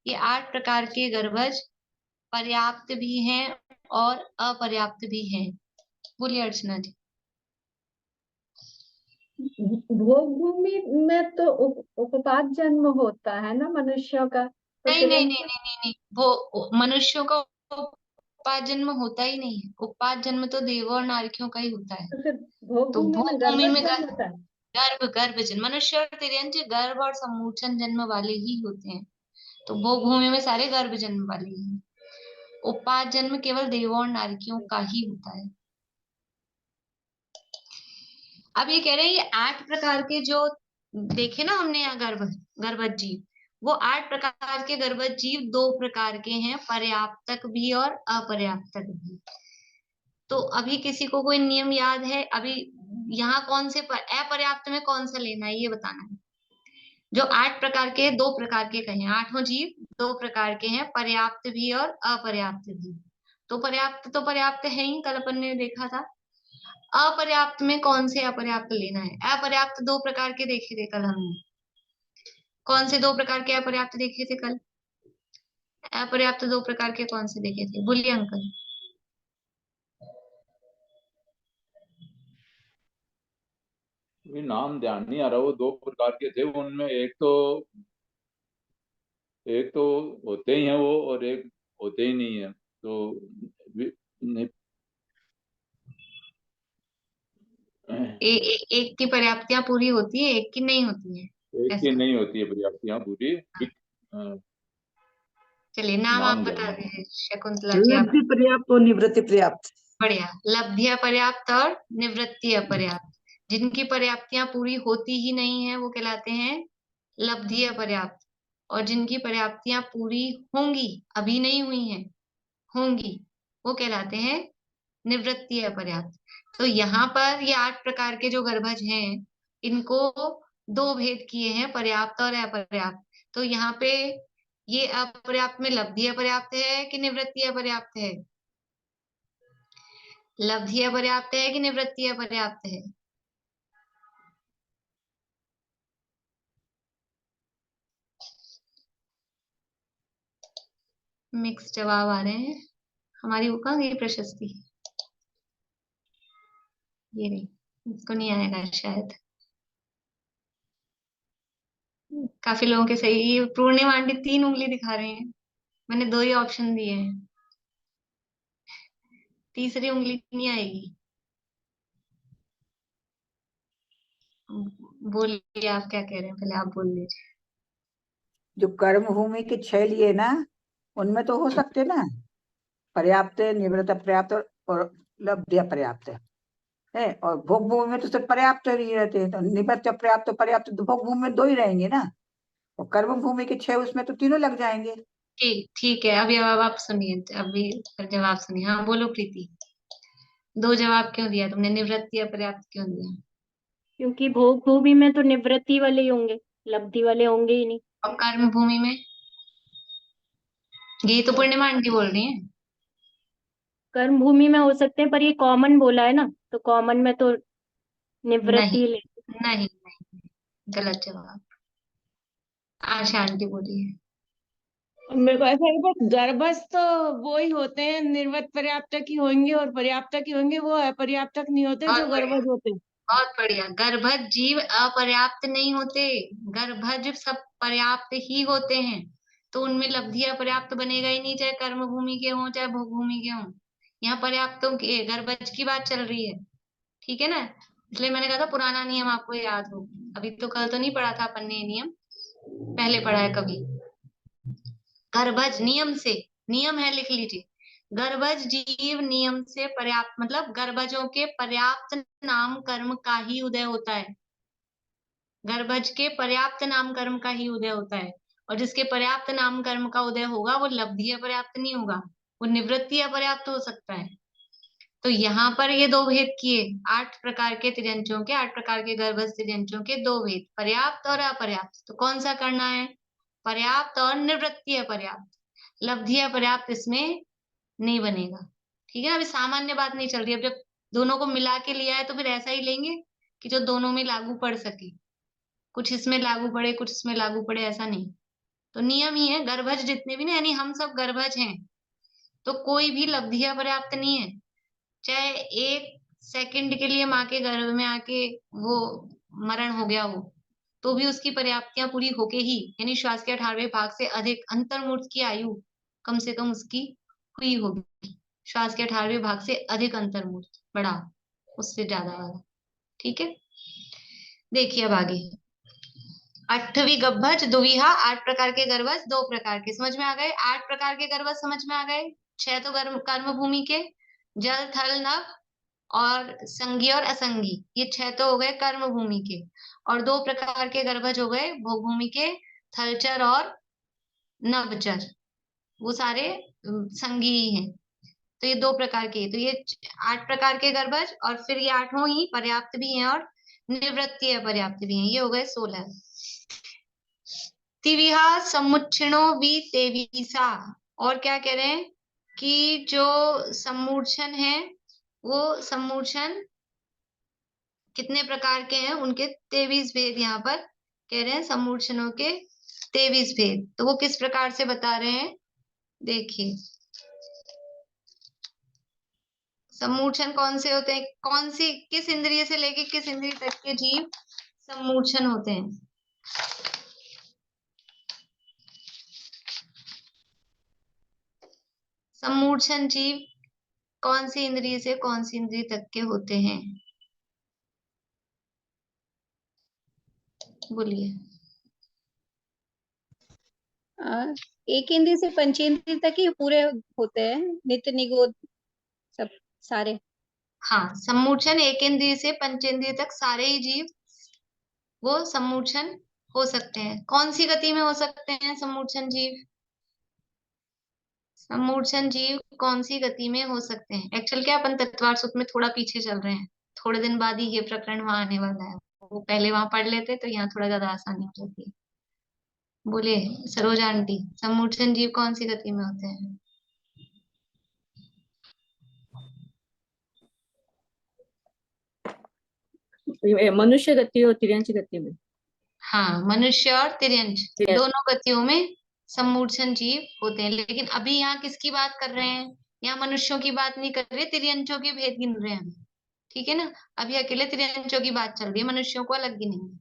S1: ये 8 प्रकार के गर्भज पर्याप्त भी हैं और अपर्याप्त भी हैं। बोलिए अर्चना जी।
S6: भोग भूमि में तो उपपात जन्म होता है ना मनुष्यों का, तो
S1: नहीं
S6: फिर
S1: नहीं नहीं नहीं नहीं नहीं, वो मनुष्यों का उपपात जन्म होता ही नहीं है। उपपात जन्म तो देवों और नारकियों का ही होता है।
S6: तो फिर भोग
S1: तो
S6: भूमि
S1: भोग
S6: में
S1: भूमि में
S6: गर्भज जन्म होता है।
S1: गर्भ गर्भ जन्म, मनुष्य और तिर्यंच गर्भ और समूचन जन्म वाले ही होते हैं। तो भोग भूमि में सारे गर्भ जन्म वाले ही हैं। उपपात जन्म केवल देवों और नारकियों का ही होता है। अब ये कह रहे हैं ये 8 प्रकार के जो देखे ना हमने यहाँ गर्भज जीव, वो 8 प्रकार के गर्भज जीव 2 प्रकार के हैं, पर्याप्तक भी और अपर्याप्तक भी। तो अभी किसी को कोई नियम याद है? अभी यहाँ कौन से अपर्याप्त में कौन सा लेना है ये बताना है। जो 8 प्रकार के 2 प्रकार के कहे, 8 जीव 2 प्रकार के हैं, पर्याप्त भी और अपर्याप्त भी। तो पर्याप्त है ही, कल अपन ने देखा था। अपर्याप्त में कौन से अपर्याप्त लेना है? अपर्याप्त दो प्रकार के देखे थे कल हमने। कौन से दो प्रकार के अपर्याप्त देखे थे कल? अपर्याप्त दो प्रकार के कौन से देखे थे? बोलिए अंकल।
S12: नाम ध्यान नहीं आ रहा। वो दो प्रकार के थे, उनमें एक तो होते ही हैं वो, और एक होते ही नहीं है। तो
S1: एक की पर्याप्तियां पूरी होती है, एक की नहीं होती है।
S12: एक की नहीं होती है पर्याप्तियां पूरी।
S1: चलिए नाम आप बता दीजिए शकुंतला जी। आप
S10: लब्धि पर्याप्त और निवृत्ति पर्याप्त।
S1: बढ़िया। लब्धि अपर्याप्त और निवृत्ति अपर्याप्त। जिनकी पर्याप्तियां पूरी होती ही नहीं है वो कहलाते हैं लब्धि अपर्याप्त, और जिनकी पर्याप्तियां पूरी होंगी, अभी नहीं हुई हैं, होंगी, वो कहलाते हैं निवृत्ति अपर्याप्त। तो यहाँ पर ये 8 प्रकार के जो गर्भज हैं, इनको दो भेद किए हैं, पर्याप्त और अपर्याप्त। तो यहाँ पे ये अपर्याप्त में लब्धि अपर्याप्त है कि निवृत्ति अपर्याप्त है? लब्धि अपर्याप्त है कि निवृत्ति अपर्याप्त है? मिक्स जवाब आ रहे हैं। हमारी वो कहाँ गई प्रशस्ति? ये नहीं, इसको नहीं आएगा शायद। काफी लोगों के सही। ये पूर्णिमा आंटी 3 उंगली दिखा रहे हैं, मैंने 2 ही ऑप्शन दिए हैं, तीसरी उंगली नहीं आएगी। बोलिए आप क्या कह रहे हैं, पहले आप बोल लीजिए।
S7: जो कर्म भूमि के 6 लिए ना, उनमें तो हो सकते ना, पर्याप्त, निवृत्त पर्याप्त और लब्धि पर्याप्त है। और भोग भूमि में तो सिर्फ पर्याप्त ही रहते हैं। तो निवृत्त पर्याप्त पर्याप्त तो भोग भूमि में 2 ही रहेंगे ना, और कर्म भूमि के 6 उसमें तो तीनों लग जाएंगे।
S1: ठीक है। अभी अब आप सुनिए, अभी जवाब सुनिए। हाँ बोलो प्रीति। 2 जवाब क्यों दिया तुमने? निवृत्ति अपर्याप्त क्यों दिया?
S11: क्योंकि भोग भूमि में तो निवृत्ति वाले ही होंगे, लब्धि वाले होंगे ही नहीं।
S1: और कर्म भूमि में? यही तो पूर्णिमा आंटी बोल रही है।
S11: कर्म भूमि में हो सकते हैं, पर ये कॉमन बोला है ना, तो कॉमन में तो निवृत्ति ले।
S1: नहीं, गलत जवाब। आशा आंटी बोलिए।
S3: मेरे को ऐसा लगता है गर्भज तो वो ही होते हैं, निर्वत पर्याप्त की होंगे, और पर्याप्त की होंगे, वो अपर्याप्त नहीं होते जो गर्भज होते हैं।
S1: बहुत बढ़िया। गर्भज जीव अपर्याप्त नहीं होते, गर्भज सब पर्याप्त ही होते हैं। तो उनमें लब्धि अपर्याप्त बनेगा ही नहीं, चाहे कर्म भूमि के हों चाहे भोग भूमि के हों। यहाँ पर्याप्तों की, गर्भज की बात चल रही है, ठीक है ना? इसलिए मैंने कहा था पुराना नियम आपको याद हो। अभी तो कल तो नहीं पढ़ा था अपन ने ये नियम, पहले पढ़ा है कभी। गर्भज नियम से, नियम है लिख लीजिए, गर्भज जीव नियम से पर्याप्त, मतलब गर्भजों के पर्याप्त नाम कर्म का ही उदय होता है। गर्भज के पर्याप्त नाम कर्म का ही उदय होता है, और जिसके पर्याप्त नाम कर्म का उदय होगा वो लब्धि अपर्याप्त नहीं होगा, वो निवृत्ति अपर्याप्त हो सकता है। तो यहाँ पर ये 2 भेद किए, 8 प्रकार के तिर्यंचों के, 8 प्रकार के गर्भज तिर्यंचों के 2 भेद, पर्याप्त और अपर्याप्त। तो कौन सा करना है? पर्याप्त और निवृत्ति अपर्याप्त। लब्धि अपर्याप्त इसमें नहीं बनेगा, ठीक है ना? अभी सामान्य बात नहीं चल रही। अब जब दोनों को मिला के लिया है तो फिर ऐसा ही लेंगे कि जो दोनों में लागू पड़ सके, कुछ इसमें लागू पड़े कुछ इसमें लागू पड़े, ऐसा नहीं। तो नियम ही है, गर्भज जितने भी ना, यानी हम सब गर्भज हैं, तो कोई भी लब्धि अपर्याप्त नहीं है। चाहे 1 सेकंड के लिए माँ के गर्भ में आके वो मरण हो गया हो, तो भी उसकी पर्याप्तियां पूरी होके ही, यानी श्वास के 18वें भाग से अधिक अंतर्मूर्त की आयु कम से कम उसकी हुई होगी। श्वास के 18वें भाग से अधिक अंतर्मूर्त, बड़ा, उससे ज्यादा वाला, ठीक है? देखिए अब आगे, 8वीं गब्भज दुविहा, 8 प्रकार के गर्भज, 2 प्रकार के, समझ में आ गए? 8 प्रकार के गर्भज समझ में आ गए। 6 तो कर्म भूमि के, जल थल नभ और संगी और असंगी, ये 6 तो हो गए कर्म भूमि के। और 2 प्रकार के गर्भज हो गए भोग भूमि के, थलचर और नभचर, वो सारे संगी ही हैं। तो ये 2 प्रकार के, तो ये 8 प्रकार के गर्भज, और फिर ये 8 ही पर्याप्त भी हैं और निवृत्ति अपर्याप्त भी हैं, ये हो गए 16। तिविहा समुच्छिणो वि तेविसा, और क्या कह रहे हैं? कि जो सम्मूर्छन है वो सम्मूर्छन कितने प्रकार के हैं, उनके 23 भेद यहाँ पर कह रहे हैं, सम्मूर्छनों के 23 भेद। तो वो किस प्रकार से बता रहे हैं, देखिए। सम्मूर्छन कौन से होते हैं, कौन सी किस इंद्रिय से लेके किस इंद्रिय तक के जीव सम्मूर्छन होते हैं। सम्मूर्छन जीव कौन सी इंद्रिय से कौन सी इंद्रिय तक के होते हैं, बोलिए।
S2: एक इंद्रिय से पंचेंद्रिय तक ही पूरे होते हैं, नित्य निगोद सब सारे।
S1: हाँ, सम्मूर्छन एक इंद्रिय से पंचेंद्रिय तक सारे ही जीव वो सम्मूर्छन हो सकते हैं। कौन सी गति में हो सकते हैं सम्मूर्छन जीव, सम्मूर्छन जीव कौन सी गति में हो सकते हैं। एक्चुअल क्या, अपन तत्वार सूत्र में थोड़ा पीछे चल रहे हैं, थोड़े दिन बाद ही ये प्रकरण वहां आने वाला है, वो पहले वहां पढ़ लेते तो यहाँ थोड़ा ज्यादा आसानी हो जाती है। बोलिए सरोजा आंटी, सम्मूर्छन जीव कौन सी गति में होते हैं।
S3: मनुष्य गति और तिर्यंच गति में।
S1: हाँ, मनुष्य और तिर्यंच दोनों गतियों में सम्मूर्छन जीव होते हैं। लेकिन अभी यहाँ किसकी बात कर रहे हैं, यहाँ मनुष्यों की बात नहीं कर रहे, तिर्यंचों के भेद गिन रहे हैं। ठीक है ना, अभी अकेले तिर्यंचों की बात चल रही है, मनुष्यों को अलग गिनेंगे,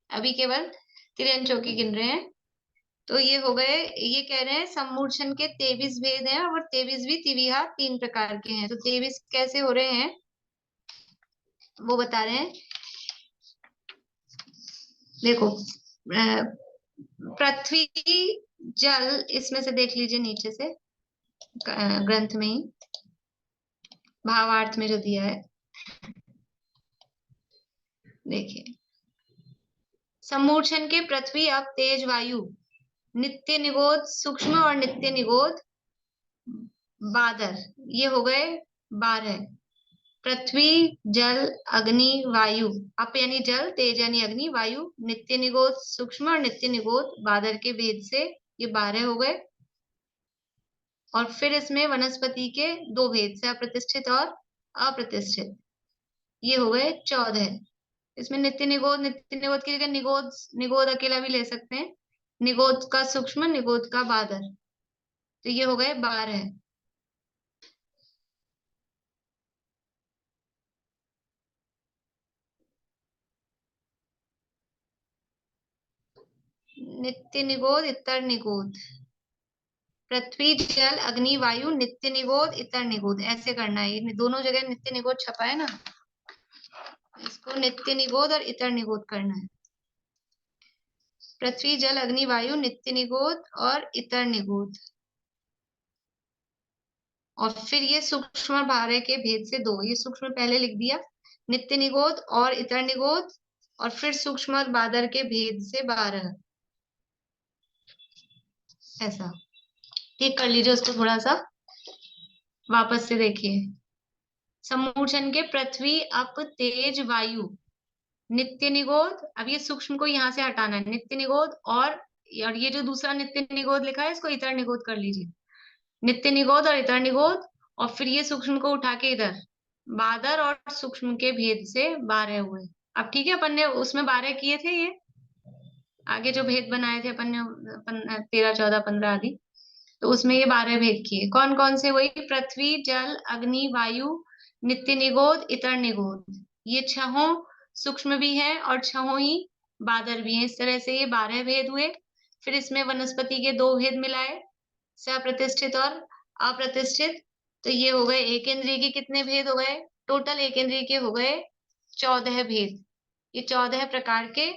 S1: अभी केवल तिर्यंचों की गिन रहे हैं। तो ये हो गए, ये कह रहे हैं सम्मूर्छन के 23 भेद हैं, और 23 भी तिविहा 3 प्रकार के हैं। तो 23 कैसे हो रहे हैं वो बता रहे हैं। देखो, पृथ्वी, जल, इसमें से देख लीजिए नीचे से ग्रंथ में ही भावार्थ में जो दिया है, देखिए। सम्मूर्छन के पृथ्वी, अब तेज, वायु, नित्य निगोद सूक्ष्म और नित्य निगोद बादर, ये हो गए 12। पृथ्वी, जल, अग्नि, वायु, अप यानी जल, तेज यानी अग्नि, वायु, नित्य निगोद सूक्ष्म और नित्य निगोद बादर के भेद से ये 12 हो गए। और फिर इसमें वनस्पति के 2 भेद से, अप्रतिष्ठित और अप्रतिष्ठित, ये हो गए 14। इसमें नित्य निगोद की जगह निगोद, निगोद अकेला भी ले सकते हैं, निगोद का सूक्ष्म, निगोद का बादर, तो ये हो गए 12। नित्य निगोद, इतर निगोद, पृथ्वी, जल, अग्नि, वायु, नित्य निगोद, इतर निगोद, ऐसे करना है। ये दोनों जगह नित्य निगोद छपा है ना, इसको नित्य निगोद और इतर निगोद करना है। पृथ्वी, जल, अग्नि, वायु, नित्य निगोद और इतर निगोद। और फिर ये सूक्ष्म और बारह के भेद से 2, ये सूक्ष्म पहले लिख दिया, नित्य निगोद और इतर निगोद, और फिर सूक्ष्म और बादर के भेद से 12, ऐसा। ठीक कर लीजिए उसको थोड़ा सा, वापस से देखिए। सम्मूर्छन के पृथ्वी, अप, तेज, वायु, नित्य निगोद, अब ये सूक्ष्म को यहाँ से हटाना है, नित्य निगोद, और ये जो दूसरा नित्य निगोद लिखा है इसको इतर निगोद कर लीजिए, नित्य निगोद और इतर निगोद, और फिर ये सूक्ष्म को उठा के इधर बादर और सूक्ष्म के भेद से 12 हुए। अब ठीक है, अपन ने उसमें 12 किए थे, ये आगे जो भेद बनाए थे अपन ने 13, 14, 15 आदि, तो उसमें ये 12 भेद किए। कौन कौन से, वही पृथ्वी, जल, अग्नि, वायु, नित्य निगोद, इतर निगोद, ये 6 सूक्ष्म भी है और 6 ही बादर भी हैं। इस तरह से ये 12 भेद हुए। फिर इसमें वनस्पति के 2 भेद मिलाए, सप्रतिष्ठित और अप्रतिष्ठित, तो ये हो गए एक इंद्रिय के कितने भेद हो गए, टोटल एक इंद्रिय के हो गए 14 भेद। ये 14 प्रकार के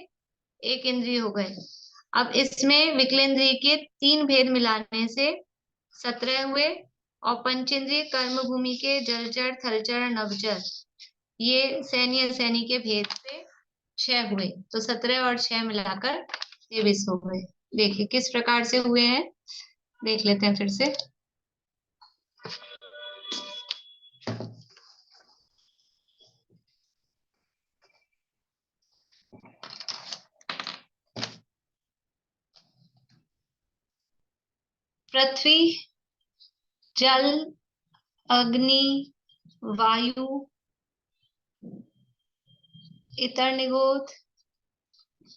S1: एक इंद्रिय हो गए। अब इसमें विकलेंद्रिय के 3 भेद मिलाने से 17 हुए, और पंचेंद्रिय कर्म भूमि के जलचर, थलचर, नभचर, ये सैन्य सैनी के भेद से 6 हुए, तो 17 और 6 मिलाकर 23 हो गए। देखिए किस प्रकार से हुए हैं, देख लेते हैं फिर से। पृथ्वी, जल, अग्नि, वायु, इतर निगोद,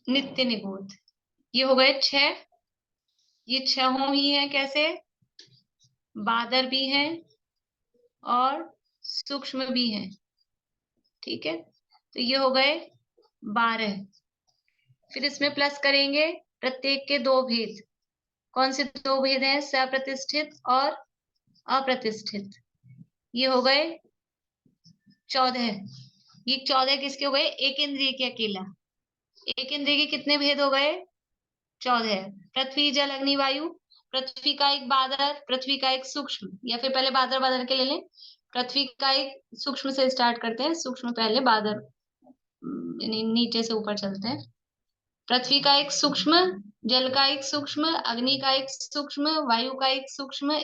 S1: नित्य निगोद। ये हो गए 6। ये 6 ही है। कैसे? बादर भी हैं और सूक्ष्म भी हैं। ठीक है, तो ये हो गए 12। फिर इसमें प्लस करेंगे प्रत्येक के 2 भेद। कौन से 2 भेद हैं? सप्रतिष्ठित और अप्रतिष्ठित। ये हो गए 14। ये 14 किसके हो गए? एक इंद्रिय के अकेला। एक इंद्रिय के कितने भेद हो गए? 14। पृथ्वी, जल, अग्नि, वायु। पृथ्वी का एक बादर, पृथ्वी का एक सूक्ष्म, या फिर पहले बादर बादर के ले लें। पृथ्वी का एक सूक्ष्म से स्टार्ट करते हैं, सूक्ष्म पहले, बादर नीचे से ऊपर चलते हैं। पृथ्वी का एक सूक्ष्म, जल का एक सूक्ष्म, अग्नि का एक सूक्ष्म, वायु का एक सूक्ष्म,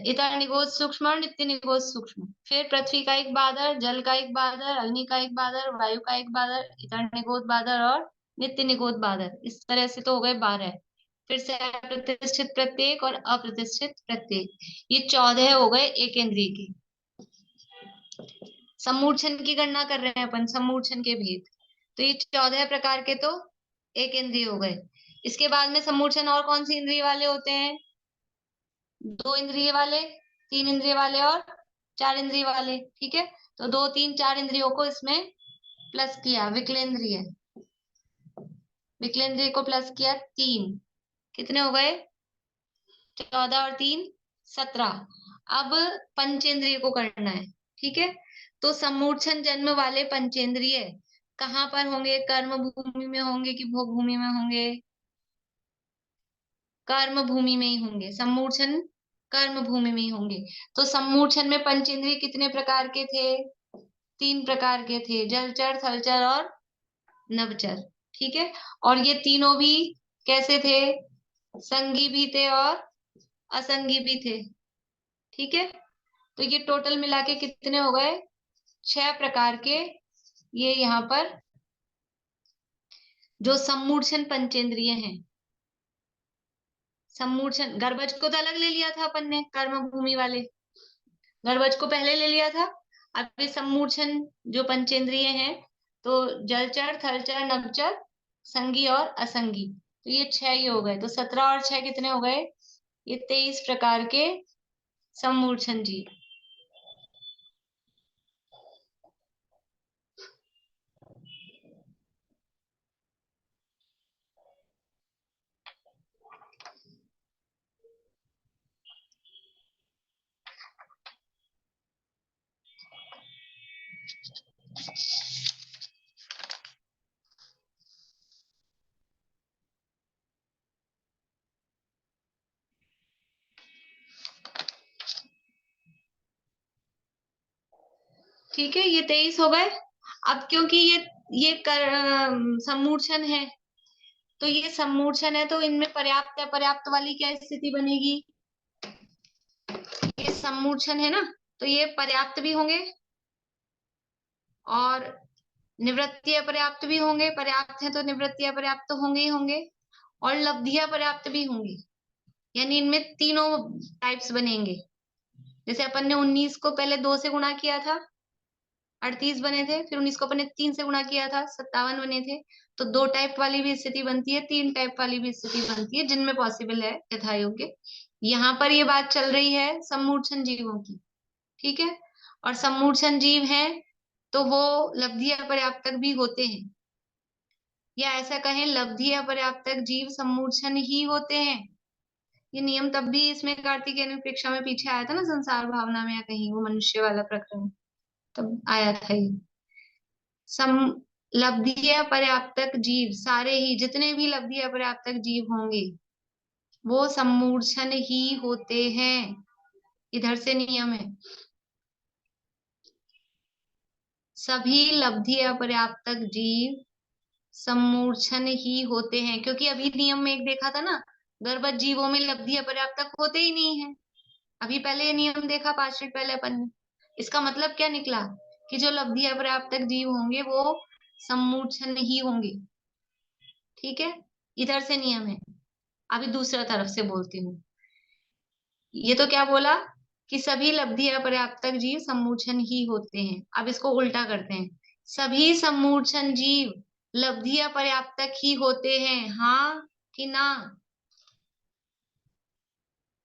S1: इतर निगोद सूक्ष्म और नित्य निगोद सूक्ष्म। फिर पृथ्वी का एक बादर, जल का एक बादर, अग्नि का एक बादर, वायु का एक बादर, इतर निगोद बादर और नित्य निगोद बादर। इस तरह से तो हो गए 12। फिर से प्रतिष्ठित प्रत्येक और अप्रतिष्ठित प्रत्येक। ये 14 हो गए एक इंद्रिय के। सम्मूर्छन की गणना कर रहे हैं अपन, सम्मूर्छन के भेद। तो ये 14 प्रकार के तो एक इंद्रिय हो गए। इसके बाद में सम्मूर्छन और कौन सी इंद्रिय वाले होते हैं? 2 इंद्रिय वाले, 3 इंद्रिय वाले और 4 इंद्रिय वाले। ठीक है, तो 2, 3, 4 इंद्रियों को इसमें प्लस किया। विकलेंद्रिय, विकलेंद्रिय को प्लस किया 3। कितने हो गए? 14 और 3 17। अब पंचेंद्रिय को करना है। ठीक है, तो सम्मूर्छन जन्म वाले पंचेंद्रिय कहाँ पर होंगे? कर्म भूमि में होंगे कि भोग भूमि में होंगे? कर्म भूमि में ही होंगे। सम्मूर्छन कर्म भूमि में ही होंगे। तो सम्मूर्छन में पंचेंद्रिय कितने प्रकार के थे? 3 प्रकार के थे, जलचर, थलचर और नभचर। ठीक है, और ये तीनों भी कैसे थे? संगी भी थे और असंगी भी थे। ठीक है, तो ये टोटल मिला के कितने हो गए? 6 प्रकार के। ये यहाँ पर जो सम्मूर्छन पंचेंद्रिय हैं। सम्मूर्छन, गर्भज को तो अलग ले लिया था अपन ने, कर्म भूमि वाले गर्भज को पहले ले लिया था। अब ये सम्मूर्छन जो पंचेंद्रिय हैं, तो जलचर, थलचर, नभचर, संगी और असंगी। तो ये 6 ही हो गए। तो 17 और 6 कितने हो गए? ये 23 प्रकार के सम्मूर्छन जीव। ठीक है, ये 23 हो गए। अब क्योंकि ये सम्मूर्छन है, तो ये सम्मूर्छन है, तो इनमें पर्याप्त अपर्याप्त वाली क्या स्थिति बनेगी? ये सम्मूर्छन है ना, तो ये पर्याप्त भी होंगे और निवृत्ति अपर्याप्त भी होंगे। पर्याप्त है तो निवृत्ति अपर्याप्त तो होंगे ही होंगे, और लब्धियां पर्याप्त भी होंगी। यानी इनमें तीनों टाइप्स बनेंगे। जैसे अपन ने 19 को पहले 2 से गुणा किया था, 38 बने थे। फिर 19 को अपन ने 3 से गुणा किया था, 57 बने थे। तो 2 टाइप वाली भी स्थिति बनती है, 3 टाइप वाली भी स्थिति बनती है, जिनमें पॉसिबल है यथा योग्य। यहाँ पर ये बात चल रही है सम्मूर्छन जीवों की। ठीक है, और सम्मूर्छन जीव हैं तो वो लब्धि अपर्याप्तक भी होते हैं, या ऐसा कहें लब्धि अपर्याप्तक जीव सम्मूर्छन ही होते हैं। ये नियम तब भी इसमें कार्तिकेय परीक्षा में पीछे आया था ना, संसार भावना में, या कहीं वो मनुष्य वाला प्रकरण तब आया था ये। लब्धि अपर्याप्तक जीव, सारे ही जितने भी लब्धि अपर्याप्तक जीव होंगे वो सम्मूर्छन ही होते हैं। इधर से नियम है, सभी लब्धि अपर्याप्तक जीव सम्मूर्छन ही होते हैं। क्योंकि अभी नियम में एक देखा था ना, गर्भज जीवों में लब्धि अपर्याप्तक होते ही नहीं है। अभी पहले ये नियम देखा 5 मिनट पहले अपन ने। इसका मतलब क्या निकला? कि जो लब्धि अपर्याप्तक जीव होंगे वो सम्मूर्छन ही होंगे। ठीक है, इधर से नियम है। अभी दूसरा तरफ से बोलती हूँ। ये तो क्या बोला कि सभी लब्धि अपर्याप्तक जीव सम्मूर्छन ही होते हैं। अब इसको उल्टा करते हैं, सभी सम्मूर्छन जीव लब्धि अपर्याप्तक ही होते हैं, हाँ कि ना?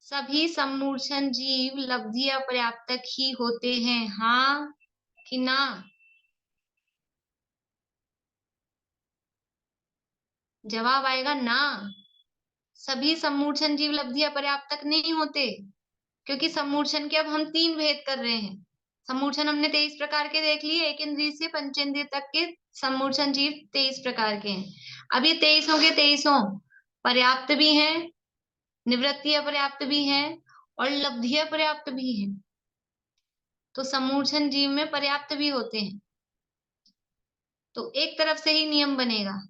S1: सभी सम्मूर्छन जीव लब्धि अपर्याप्तक ही होते हैं, हाँ कि ना? जवाब आएगा ना। सभी सम्मूर्छन जीव लब्धि अपर्याप्तक नहीं होते, क्योंकि सम्मूर्छन के अब हम 3 भेद कर रहे हैं। सम्मूर्छन हमने 23 प्रकार के देख लिए, एक इंद्रिय से पंचेंद्रिय तक के सम्मूर्छन जीव 23 प्रकार के हैं। अब ये 23 के 23 पर्याप्त भी हैं, निवृत्ति अपर्याप्त भी हैं और लब्धि अपर्याप्त भी हैं। तो सम्मूर्छन जीव में पर्याप्त भी होते हैं, तो एक तरफ से ही नियम बनेगा।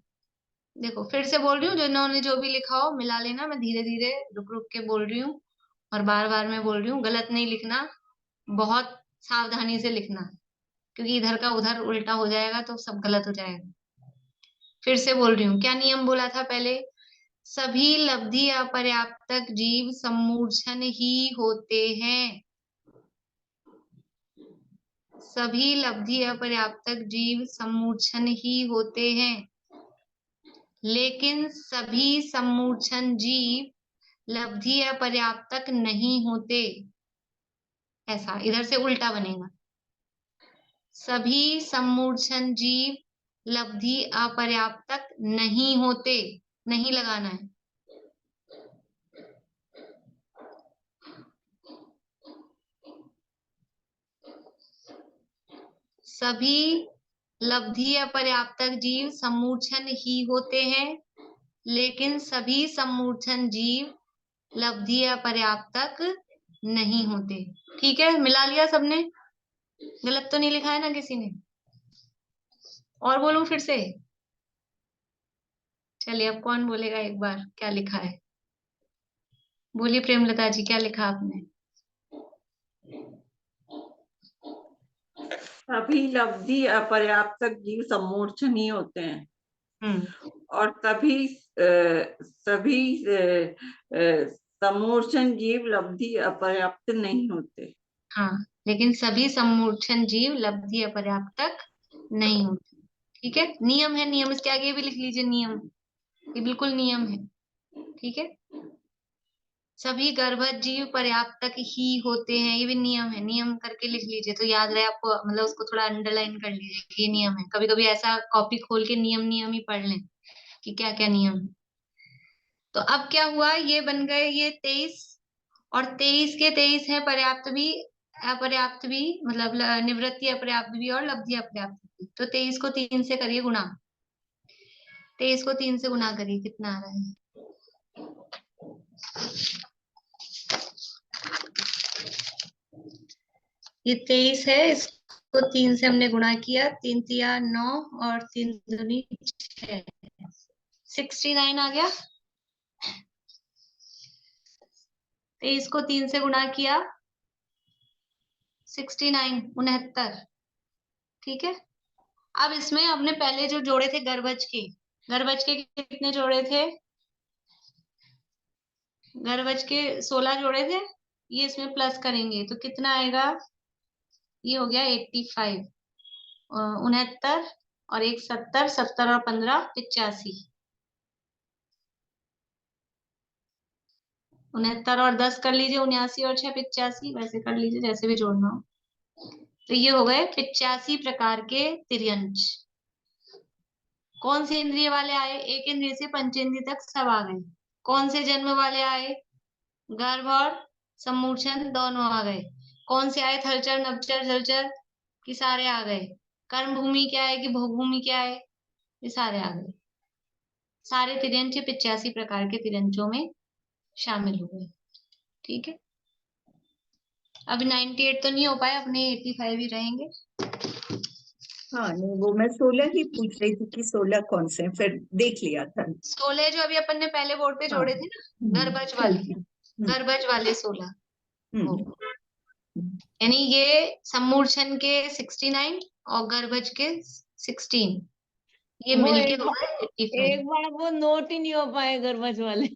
S1: देखो फिर से बोल रही हूँ, जो इन्होंने जो भी लिखा हो मिला लेना, मैं धीरे धीरे रुक रुक के बोल रही हूँ और बार बार मैं बोल रही हूँ, गलत नहीं लिखना, बहुत सावधानी से लिखना, क्योंकि इधर का उधर उल्टा हो जाएगा तो सब गलत हो जाएगा। फिर से बोल रही हूँ, क्या नियम बोला था पहले? सभी लब्धि अपर्याप्तक जीव सम्मूर्छन ही होते हैं। सभी लब्धि अपर्याप्तक जीव सम्मूर्छन ही होते हैं, लेकिन सभी सम्मूर्छन जीव लब्धि अपर्याप्तक नहीं होते। ऐसा इधर से उल्टा बनेगा, सभी सम्मूर्छन जीव लब्धि अपर्याप्तक नहीं होते, नहीं लगाना है। सभी लब्धि अपर्याप्तक जीव सम्मूर्छन ही होते हैं, लेकिन सभी सम्मूर्छन जीव लब्धि अपर्याप्तक नहीं होते। ठीक है, मिला लिया सबने? गलत तो नहीं लिखा है ना किसी ने? और बोलूं फिर से? चलिए अब कौन बोलेगा एक बार क्या लिखा है? बोलिए प्रेमलता जी, क्या लिखा आपने?
S13: सभी लब्धि अपर्याप्तक जीव सम्मूर्छन ही होते हैं और सभी सम्मूर्छन जीव लब्धि अपर्याप्त नहीं होते।
S1: हाँ, लेकिन सभी सम्मूर्छन जीव लब्धि अपर्याप्तक नहीं होते। ठीक है, नियम है, नियम इसके आगे भी लिख लीजिए, नियम, ये बिल्कुल नियम है। ठीक है, सभी गर्भज जीव पर्याप्तक ही होते हैं, ये भी नियम है, नियम करके लिख लीजिए तो याद रहे आपको, मतलब उसको थोड़ा अंडरलाइन कर लीजिए कि ये नियम है। कभी कभी ऐसा कॉपी खोल के नियम नियम ही पढ़ लें कि क्या क्या नियम है। तो अब क्या हुआ, ये बन गए ये 23 और 23 के 23 है पर्याप्त भी अपर्याप्त भी, मतलब निवृत्ति अपर्याप्त भी और लब्धि अपर्याप्त भी। तो 23 को 3 से करिए गुणा, 23 को 3 से गुणा करिए, कितना आ रहा है? ये 23 है, इसको 3 से हमने गुणा किया, 3 तिया 9 और 3 दूनी 6, 69 आ गया। 23 को 3 से गुणा किया, 69 69। ठीक है, अब इसमें हमने पहले जो जोड़े थे गर्भज के कितने जोड़े थे? गर्भज के 16 जोड़े थे, ये इसमें प्लस करेंगे तो कितना आएगा? ये हो गया 85, 69 और 1 70, 70 और 15 85, 69 और 10 कर लीजिए, 79 और 6 85, वैसे कर लीजिए जैसे भी जोड़ना हो। तो ये हो गए 85 प्रकार के तिर्यंच। कौन से इंद्रिय वाले आए? एक इंद्रिय से पंचेंद्रिय तक सब आ गए। कौन से जन्म वाले आए? गर्भ और सम्मूर्छन दोनों आ गए। कौन से आए? थलचर नभचर जलचर कि सारे आ गए। कर्म भूमि क्या है कि भोग भूमि क्या है, ये सारे आ गए। सारे तिर्यंच 85 प्रकार के तिर्यंचों में शामिल हो गए। ठीक है, अभी 98 तो नहीं हो पाए, अपने 85 ही रहेंगे।
S7: हाँ नहीं, वो मैं 16 ही पूछ रही थी कि 16 कौन से हैं, फिर देख लिया था।
S1: 16 जो अभी अपन ने पहले बोर्ड पे जोड़े थे ना, गर्भज वाले, गर्भज वाले 16 वो, यानी ये सम्मूर्छन के 69 और गर्भज के 16, ये
S3: वो
S1: मिलके
S3: एक
S1: हो
S3: बार
S1: गए 85।
S3: वो नोट ही नहीं हो पाए गर्भज वाले।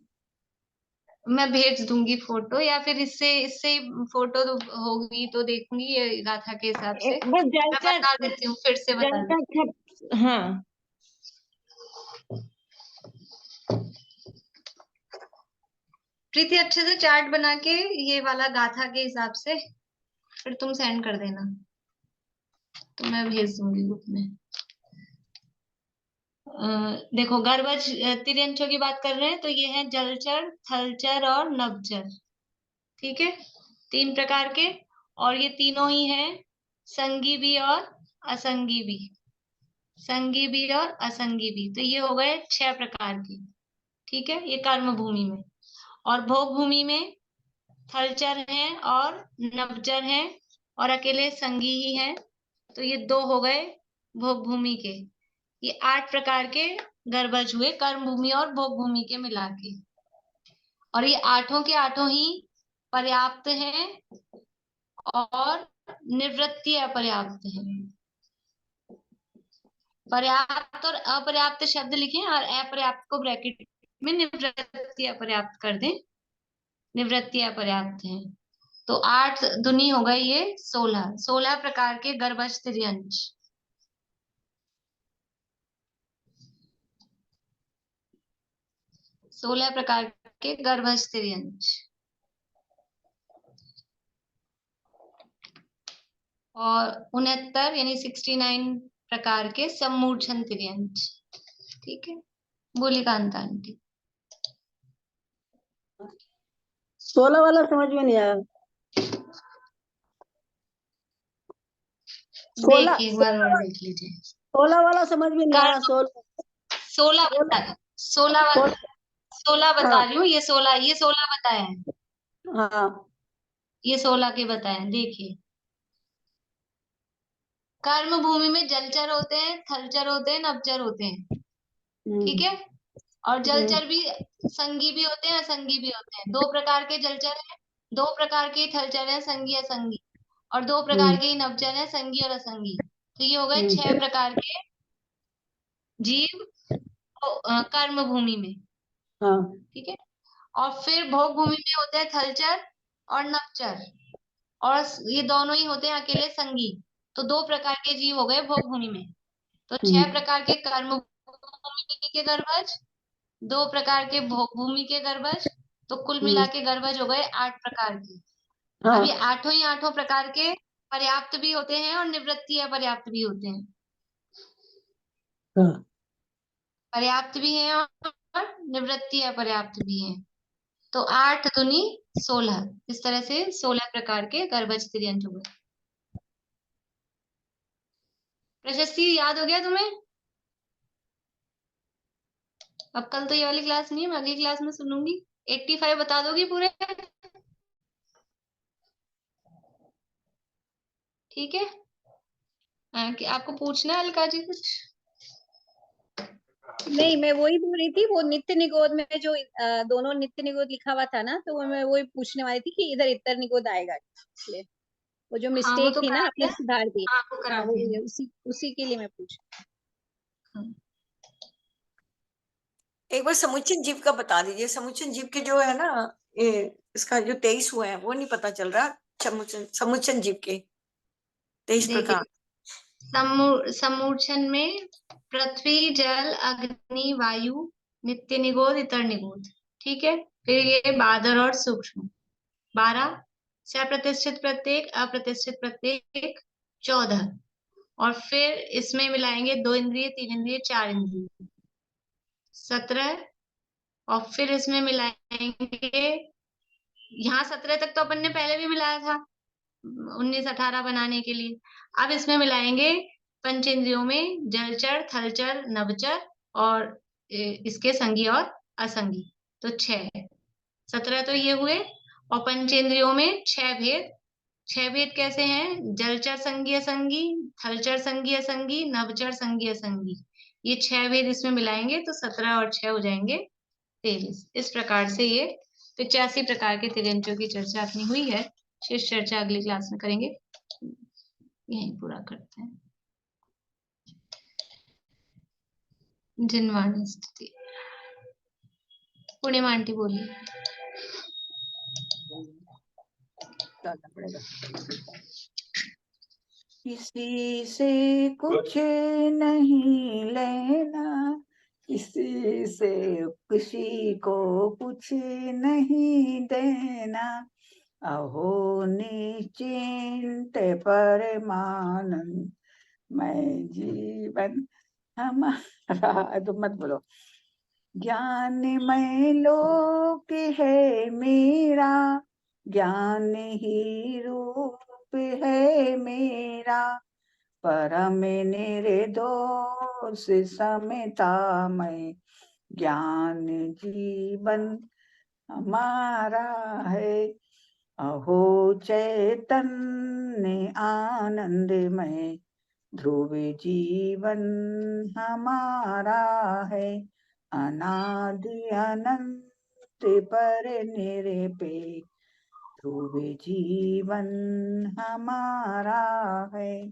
S1: मैं भेज दूंगी फोटो, या फिर इससे इससे फोटो तो होगी तो देखूंगी ये गाथा के हिसाब से।
S3: वो
S1: मैं
S3: जलचर
S1: बता देती हूँ, फिर से बता देती
S3: जलचर हाँ
S1: प्रीति, अच्छे से चार्ट बना के ये वाला गाथा के हिसाब से फिर तुम सेंड कर देना, तो मैं भेज दूंगी ग्रुप में। देखो गर्भज तिर्यंचों की बात कर रहे हैं, तो ये है जलचर, थलचर और नभचर। ठीक है, 3 प्रकार के, और ये तीनों ही हैं संगी भी और असंगी भी, संगी भी और असंगी भी। तो ये हो गए 6 प्रकार के। ठीक है, ये कर्म भूमि में। और भोग भूमि में थलचर हैं और नभचर हैं और अकेले संगी ही हैं, तो ये 2 हो गए भोग भूमि के। ये 8 प्रकार के गर्भज हुए कर्म भूमि और भोग भूमि के मिला के। और ये 8 के 8 ही पर्याप्त हैं और निवृत्ति अपर्याप्त है। पर्याप्त और अपर्याप्त शब्द लिखें और अपर्याप्त को ब्रैकेट में निवृत्ति अपर्याप्त कर दें। निवृत्ति अपर्याप्त है, तो 8 दुनी हो गए ये 16 प्रकार के गर्भज तिर्यंच। सोलह प्रकार के गर्भज तिर्यंच। और 69 यानी 69 प्रकार के सम्मूर्छन तिर्यंच। ठीक है, बोली कांता आंटी।
S14: 16 वाला समझ में नहीं आया। 16
S1: देखिए एक बार और देख लीजिए।
S14: 16 वाला समझ में नहीं आया।
S1: 16 बता रही हूँ, ये 16 बताया है।
S14: हाँ,
S1: ये 16 के बताए हैं। देखिए, कर्म भूमि में जलचर होते हैं, थलचर होते हैं, नभचर होते हैं। ठीक है, और जलचर भी संगी भी होते हैं, असंगी भी होते हैं। 2 प्रकार के जलचर हैं, 2 प्रकार के थलचर हैं, संगी असंगी, और 2 प्रकार के नभचर हैं, संगी और असंगी। तो ये हो गए 6 प्रकार के जीव कर्म भूमि में। ठीक है, और फिर भोग भूमि में होते हैं थलचर और नभचर, और ये दोनों ही होते हैं अकेले संगी। तो 2 प्रकार के जीव हो गए भोग भूमि में। तो 6 प्रकार के कर्म भूमि के गर्भज, 2 प्रकार के भोग भूमि के गर्भज, तो कुल मिला के गर्भज हो गए 8 प्रकार के। अब ये 8 ही 8 प्रकार के पर्याप्त भी होते हैं और निवृत्ति अपर्याप्त भी होते हैं। पर्याप्त भी हैं और निवृत्ति अपर्याप्त भी हैं। तो 8 दूनी 16, इस तरह से 16 प्रकार के गर्भज तिर्यंच हुए। प्रशस्ति याद हो गया तुम्हें? अब कल तो ये वाली क्लास नहीं है, मैं अगली क्लास में सुनूंगी। 85 बता दोगी पूरे? ठीक है, कि आपको पूछना है अलका जी कुछ?
S2: नहीं, मैं वही बोल रही थी, वो नित्य निगोद में जो दोनों नित्य निगोद लिखा हुआ था ना, तो मैं वही पूछने वाली थी कि इधर इतर निगोद आएगा, इसलिए वो जो मिस्टेक थी ना आपने सुधार दी। हाँ, वो उसी के लिए मैं पूछ।
S13: एक बार समुच्चय जीव का बता दीजिए। समुच्चय जीव के जो है ना, ये इसका जो 23 हुए हैं वो नहीं पता चल रहा। समुच्चय जीव के 23 प्रकार।
S1: समूर्छन में पृथ्वी, जल, अग्नि, वायु, नित्य निगोद, इतर निगोद। ठीक है, फिर ये बादर और सूक्ष्म 12, सप्रतिष्ठित प्रत्येक, अप्रतिष्ठित प्रत्येक 14, और फिर इसमें मिलाएंगे 2 इंद्रिय, 3 इंद्रिय, 4 इंद्रिय 17, और फिर इसमें मिलाएंगे, यहाँ 17 तक तो अपन ने पहले भी मिलाया था 19-18 बनाने के लिए। अब इसमें मिलाएंगे पंचेंद्रियों में जलचर, थलचर, नभचर और इसके संगी और असंगी, तो 6। 17 तो ये हुए, और पंचेंद्रियों में 6 भेद। 6 भेद कैसे हैं? जलचर संगी असंगी, थलचर संगी असंगी, नभचर संगी असंगी। ये 6 भेद इसमें मिलाएंगे तो 17 और 6 हो जाएंगे 23। इस प्रकार से ये 85 प्रकार के तिर्यंचों की चर्चा अपनी हुई है। शेष चर्चा अगली क्लास में करेंगे। यहीं पूरा करते हैं। जिनवाणी स्थिति। पूर्णिमा आंटी बोलिए।
S15: डालना पड़ेगा। किसी से कुछ नहीं लेना, किसी से किसी को कुछ नहीं देना, अहो निश्चिंत परमानंद मैं जीवन हमारा। तो मत बोलो। ज्ञानमय लोक है मेरा, ज्ञान ही रूप है मेरा, परम निर्दोष समता मैं, ज्ञान जीवन हमारा है। अहो चैतन्य आनंदमय, ध्रुव जीवन हमारा है, अनादि अनंत पर निरपेक्ष, ध्रुव जीवन हमारा है।